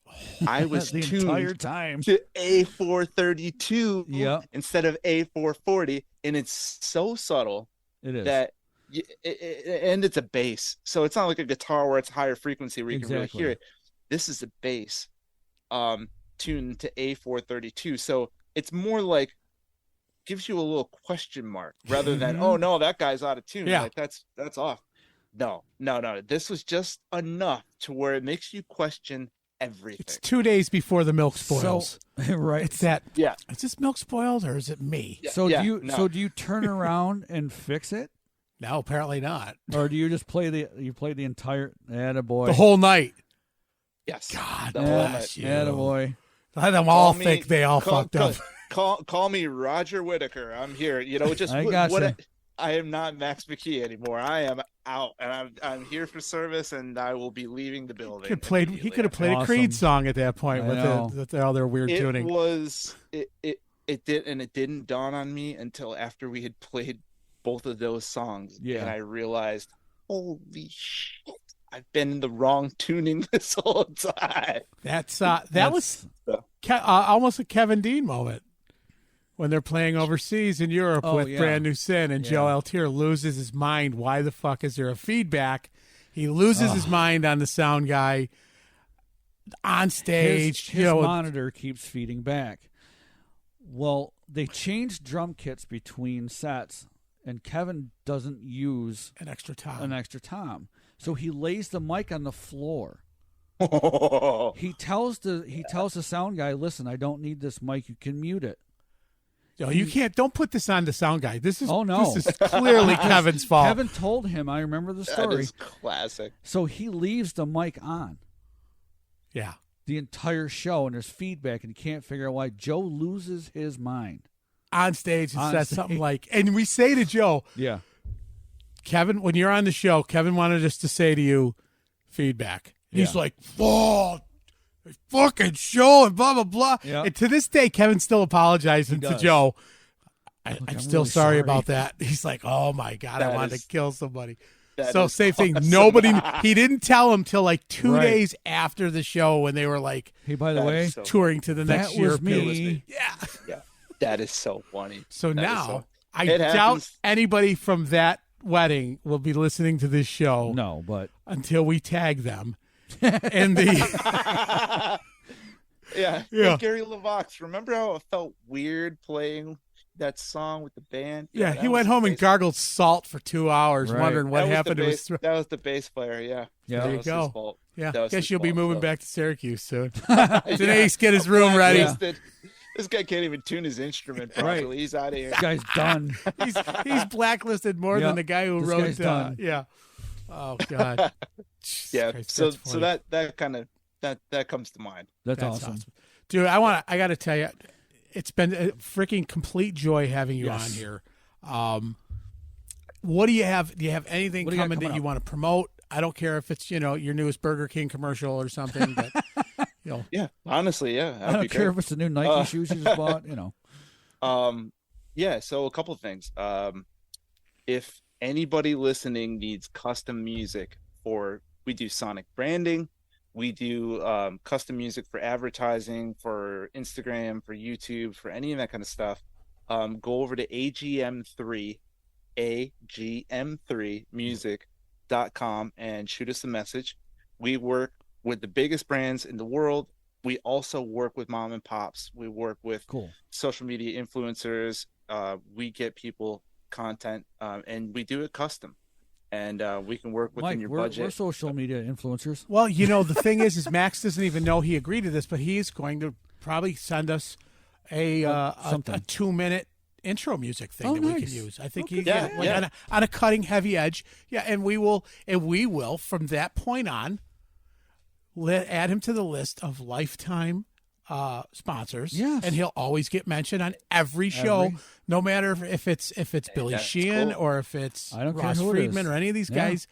I was the tuned entire time to A432 instead of A440, and it's so subtle. It is that, and it's a bass, so it's not like a guitar where it's higher frequency where you can really hear it. This is a bass, tuned to A432, so it's more like gives you a little question mark rather than oh no, that guy's out of tune. Yeah, like that's off. No. This was just enough to where it makes you question everything. It's 2 days before the milk spoils. So, right. It's that. Yeah. Is this milk spoiled or is it me? Yeah, so do you turn around and fix it? No, apparently not. Or do you just play the entire attaboy? The whole night. Yes. God bless you. Attaboy. Let them all think they all fucked up. Call me Roger Whittaker. I'm here. Just I gotcha. I am not Max McKee anymore. I am out, and I'm here for service, and I will be leaving the building. He could have played a Creed song at that point with all their weird tuning. It didn't dawn on me until after we had played both of those songs, and I realized, holy shit, I've been in the wrong tuning this whole time. That was almost a Kevin Dean moment when they're playing overseas in Europe with Brand New Sin, and Joe Altier loses his mind. Why the fuck is there a feedback? He loses his mind on the sound guy on stage. His monitor keeps feeding back. Well, they changed drum kits between sets, and Kevin doesn't use an extra tom. So he lays the mic on the floor. He tells the sound guy, "Listen, I don't need this mic. You can mute it." No, you can't. Don't put this on the sound guy. This is no. This is clearly Kevin's fault. Kevin told him. I remember the story. That is classic. So he leaves the mic on. Yeah. The entire show, and there's feedback, and he can't figure out why. Joe loses his mind on stage and says something like, and we say to Joe, "Yeah, Kevin, when you're on the show, Kevin wanted us to say to you, feedback." He's like, "Oh, fucking show," and blah blah blah. Yeah. And to this day, Kevin's still apologizing to Joe. I'm still really sorry about that. He's like, "Oh my god, I wanted to kill somebody." So same awesome. thing. He didn't tell him till like 2 days after the show when they were like, "Hey, by the way, touring to the next year." Was me. Yeah. That is so funny. So now I doubt anybody from that wedding will be listening to this show. No, but until we tag them in the yeah. Hey, Gary LaVox, remember how it felt weird playing that song with the band? Yeah, he went home and gargled salt for 2 hours, wondering what happened to his throat. That was the bass player, yeah. There you go. His fault. Yeah, I guess you'll be moving back to Syracuse soon. Denise, get his room ready. This guy can't even tune his instrument properly. Right. He's out of here. This guy's done. he's blacklisted more than the guy who wrote. Yeah. Oh God. Yeah. Christ, so that kind of that comes to mind. That's awesome, dude. I got to tell you, it's been a freaking complete joy having you on here. What do you have? Do you have anything coming that you want to promote? I don't care if it's your newest Burger King commercial or something. But yeah, honestly, yeah. I don't care if it's the new Nike shoes you just bought. Yeah. So a couple of things. If anybody listening needs custom music we do sonic branding. We do custom music for advertising, for Instagram, for YouTube, for any of that kind of stuff. Go over to agm3music.com and shoot us a message. We work with the biggest brands in the world. We also work with mom and pops. We work with social media influencers. We get people content, and we do it custom. And we can work within your budget. We're social media influencers. Well, the thing is Max doesn't even know he agreed to this, but he's going to probably send us a 2-minute intro music thing that we can use. I think he's on a cutting heavy edge. Yeah, and we will from that point on add him to the list of lifetime sponsors. Yes. And he'll always get mentioned on every show, no matter if it's Billy Sheehan or if it's Ross Friedman or any of these guys.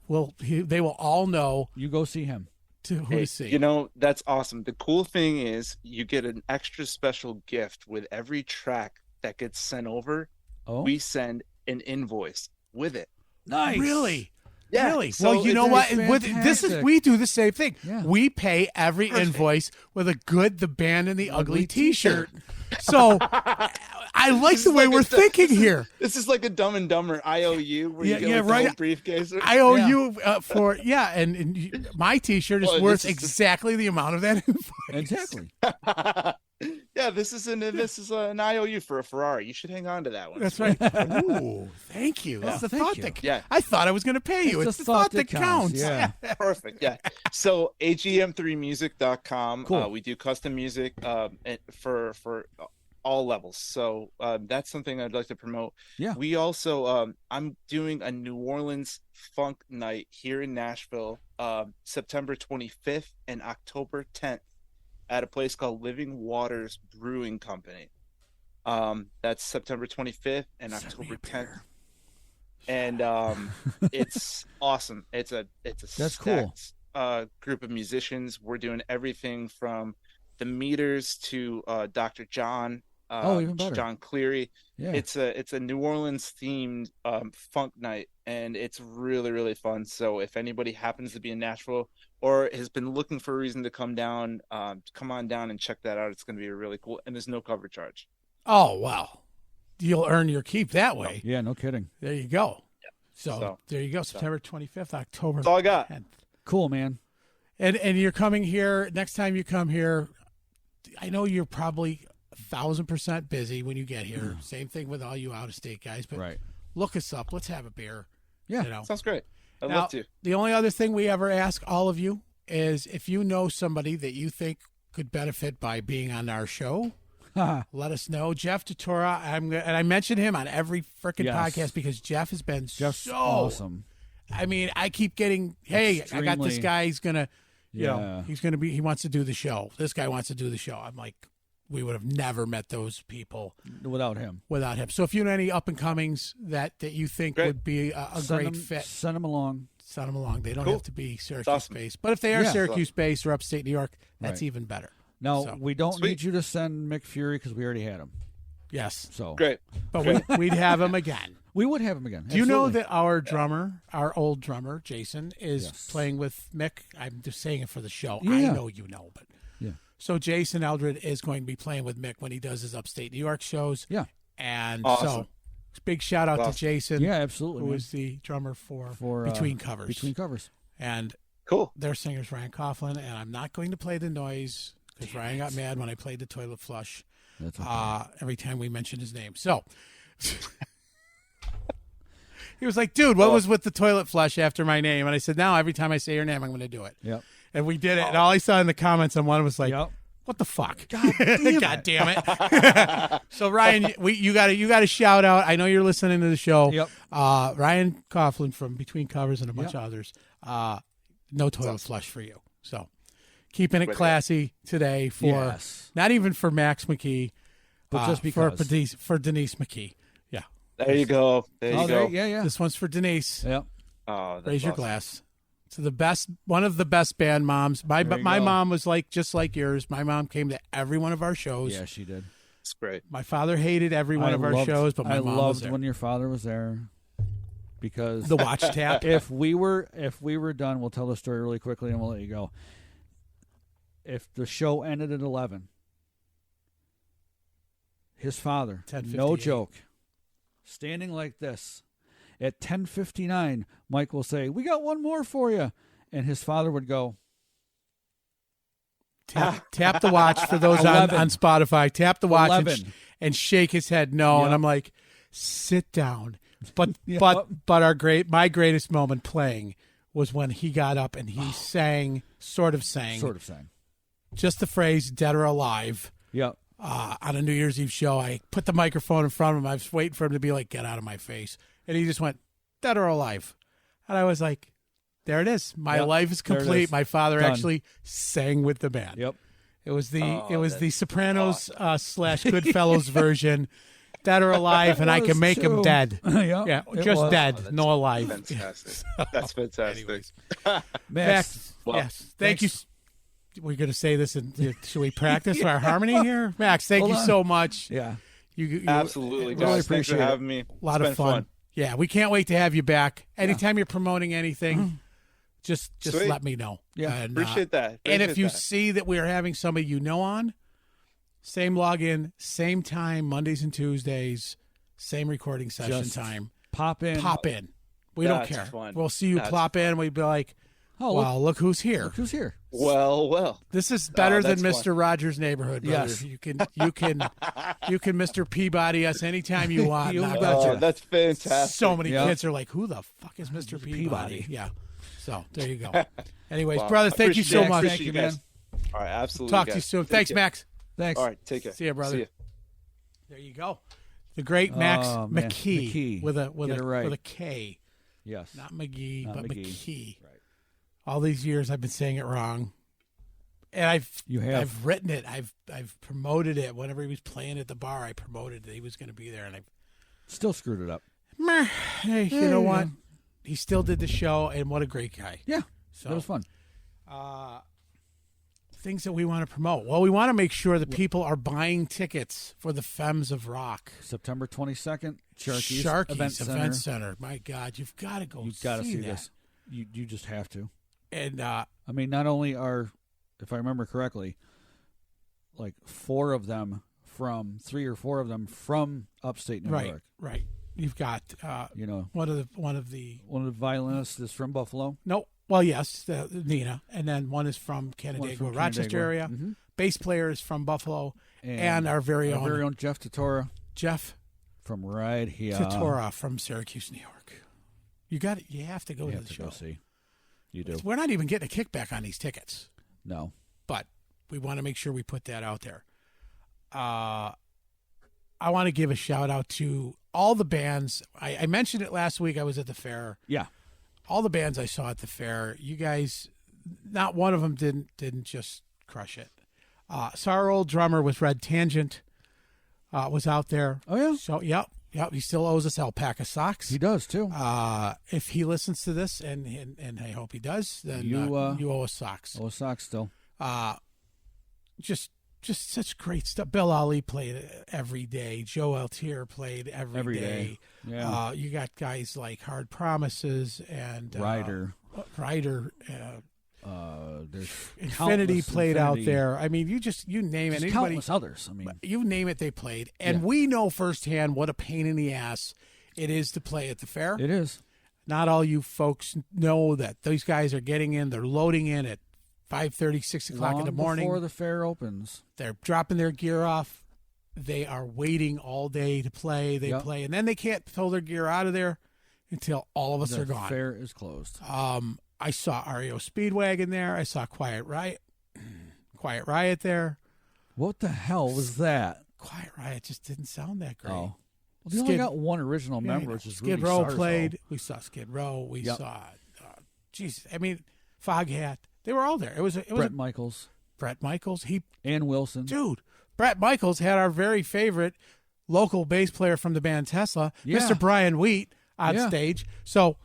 They will all know. You go see him. Who to see. That's awesome. The cool thing is you get an extra special gift with every track that gets sent over. We send an invoice with it. Nice. Really? Yeah. Really? So well, you know what? We do the same thing. Yeah. We pay every invoice with a Good, the Band, and the Ugly T-shirt. So I like the way we're thinking here. This is like a Dumb and Dumber IOU where you get a briefcase. I owe you for and my T-shirt is worth exactly the amount of that invoice. Exactly. Yeah, this is an IOU for a Ferrari. You should hang on to that one. That's right. Ooh, thank you. That's the thought that I thought I was going to pay you. It's the thought that counts. Yeah. Perfect. Yeah. So agm3music.com. Cool. We do custom music for all levels. So that's something I'd like to promote. Yeah. We also I'm doing a New Orleans funk night here in Nashville, September 25th and October 10th. At a place called Living Waters Brewing Company. That's September 25th and October 10th. And it's awesome. It's a stacked group of musicians. We're doing everything from the Meters to Dr. John, Even better. John Cleary. Yeah. It's a New Orleans themed funk night, and it's really, really fun. So if anybody happens to be in Nashville or has been looking for a reason to come down, come on down and check that out. It's going to be really cool, and there's no cover charge. Oh, wow. You'll earn your keep that way. Yeah, no kidding. There you go. Yeah. So there you go. September 25th, October. That's all I got. 10th. Cool, man. And you're coming here next time you come here. I know you're probably 1,000% busy when you get here. Same thing with all you out of state guys. But Right. look us up. Let's have a beer. Yeah, you know. Sounds great. I'd Now, love to. The only other thing we ever ask all of you is if you know somebody that you think could benefit by being on our show, let us know. Jeff Tatora, and I mention him on every freaking podcast because Jeff has been Jeff's so awesome. I mean, I keep getting, hey, I got this guy. He's gonna, you know, he's gonna be. He wants to do the show. This guy wants to do the show. I'm like, we would have never met those people without him. So if you know any up and comings that you think would be a great fit, send them along. Send them along. They don't have to be Syracuse awesome. based, but if they are Syracuse based or upstate New York, that's even better. No, we don't need you to send Mick Fury because we already had him. Yes. So great. But we'd have him again. We would have him again. Do you know that our drummer, our old drummer, Jason, is playing with Mick? I'm just saying it for the show. Yeah. I know you know, but so Jason Eldred is going to be playing with Mick when he does his upstate New York shows. Yeah. And awesome. so big shout out to Jason. Yeah, absolutely. Who is the drummer for Between Covers. Between Covers. And cool. Their singer's Ryan Coughlin, and I'm not going to play the noise because Ryan got mad when I played the toilet flush. That's okay. Every time we mentioned his name. So he was like, dude, what was with the toilet flush after my name? And I said, now every time I say your name, I'm going to do it. Yep. And we did it. And all I saw in the comments on one was like, what the fuck? God damn it. So Ryan, you got to shout out. I know you're listening to the show. Yep. Ryan Coughlin from Between Covers and a bunch of others. No toilet flush for you. So keeping it classy today for not even for Max McKee, but just because for Denise McKee. Yeah. There you go. There you go. Yeah. This one's for Denise. Yep. Oh, that's raise your awesome. glass. To the best, one of the best band moms. My mom was just like yours. My mom came to every one of our shows. Yeah, she did. It's great. My father hated every one of our shows, but my mom was there. When your father was there. Because the watch tap. If we were done, we'll tell the story really quickly and we'll let you go. If the show ended at 11, his father, no joke, standing like this, at 10:59, Mike will say, "We got one more for you," and his father would go, tap the watch for those on Spotify. Tap the watch and shake his head no, and I'm like, sit down. But my greatest moment playing was when he got up and he sang just the phrase "dead or alive." Yep. On a New Year's Eve show, I put the microphone in front of him. I was waiting for him to be like, "Get out of my face," and he just went, "Dead or alive," and I was like, "There it is. My life is complete." My father actually sang with the band. Yep. It was the Sopranos / Goodfellas version. Dead or alive, and I can make him dead. Yeah, just dead, no alive. Fantastic. That's fantastic. Max, yes, thank you. We're going to say this, and should we practice our harmony here? Max, thank you so much. Yeah, you absolutely. Really guys. Thanks for having me. A lot of fun. Yeah, we can't wait to have you back. Anytime you're promoting anything, just let me know. Yeah, and, appreciate that. And if you see that we are having somebody you know on, same login, same time, Mondays and Tuesdays, same recording session time. Pop in. We don't care. Fun. We'll see you plop in. We'd be like, "Oh, wow, look who's here! Look who's here!" Well. This is better than Mr. Rogers' Neighborhood, brother. Yes. You can Mr. Peabody us anytime you want. That's fantastic. So many kids are like, "Who the fuck is Mr. Peabody?" Yeah. So there you go. Anyways, brother, thank you so much. Thank you, guys. All right, absolutely. Talk to you soon. Thanks, Max. Thanks. All right, take care. See you, brother. See you. There you go. The great Max McKee with a K. Yes. Not McGee, but McKee. Right. All these years I've been saying it wrong. And I've written it. I've promoted it. Whenever he was playing at the bar, I promoted that he was going to be there, and I still screwed it up. Hey, you know what? He still did the show, and what a great guy. Yeah. So that was fun. things that we want to promote. Well, we want to make sure that people are buying tickets for the Femmes of Rock. September 22nd, Sharky's Event Center. My God, you've got to go. You've got to see that. this. You just have to. And I mean, not only are, if I remember correctly, like 3 or 4 of them from upstate New York. Right. You've got one of the violinists is from Buffalo. No. Well, yes, Nina, and then one is from Canandaigua, Rochester area. Mm-hmm. Bass player is from Buffalo, and our very own Jeff Totora. Jeff from right here. Totora from Syracuse, New York. You got it. You have to go to the show. Go see. You do. We're not even getting a kickback on these tickets. No, but we want to make sure we put that out there. I want to give a shout out to all the bands. I mentioned it last week. I was at the fair. Yeah. All the bands I saw at the fair, you guys, not one of them didn't just crush it. So our old drummer with Red Tangent was out there. Oh, yeah? So, yep. He still owes us alpaca socks. He does, too. If he listens to this, and I hope he does, then you owe us socks. Owe us socks still. Just such great stuff. Bill Ali played every day. Joe Altier played every day. Yeah. You got guys like Hard Promises and Ryder. There's Infinity played out there. I mean, you name it. Countless others. I mean, you name it, they played. And we know firsthand what a pain in the ass it is to play at the fair. It is. Not all you folks know that these guys are getting in. They're loading in at 5:30, 6 o'clock in the morning. Before the fair opens. They're dropping their gear off. They are waiting all day to play. They play, and then they can't pull their gear out of there until all of us are gone. The fair is closed. I saw REO Speedwagon there. I saw Quiet Riot there. What the hell was that? Quiet Riot just didn't sound that great. Oh. Well, they only got one original member, which is Skid Rudy Row Sarzo. played. We saw Skid Row. We saw, Foghat. They were all there. It was Brett Michaels. And Wilson. Dude, Brett Michaels had our very favorite local bass player from the band Tesla, Mr. Brian Wheat, on stage. So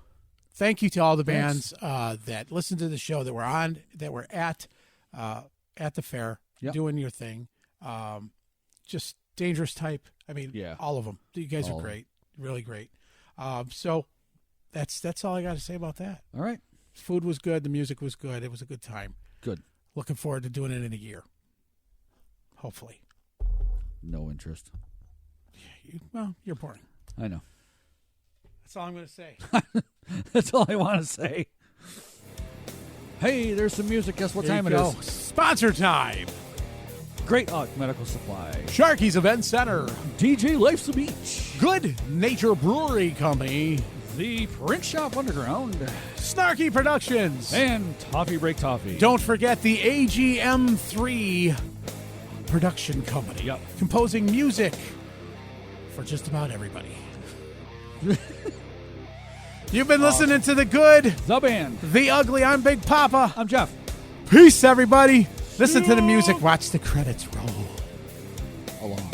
thank you to all the bands that listened to the show, that were at the fair, doing your thing. Just Dangerous Type. I mean, all of them. You guys are great. Really great. So that's all I got to say about that. All right. Food was good. The music was good. It was a good time. Good. Looking forward to doing it in a year. Hopefully. No interest. You're boring. I know. That's all I'm going to say. That's all I want to say. Hey, there's some music. Guess what time it is? Sponsor time. Great Hawk Medical Supply. Sharky's Event Center. DJ Life's a Beach. Good Nature Brewery Company. The Print Shop Underground. Snarky Productions. And Toffee Break Toffee. Don't forget the AGM3 Production Company. Yep. Composing music for just about everybody. You've been listening to The Good, The Band, The Ugly. I'm Big Papa. I'm Jeff. Peace, everybody. Listen to the music. Watch the credits roll. Along.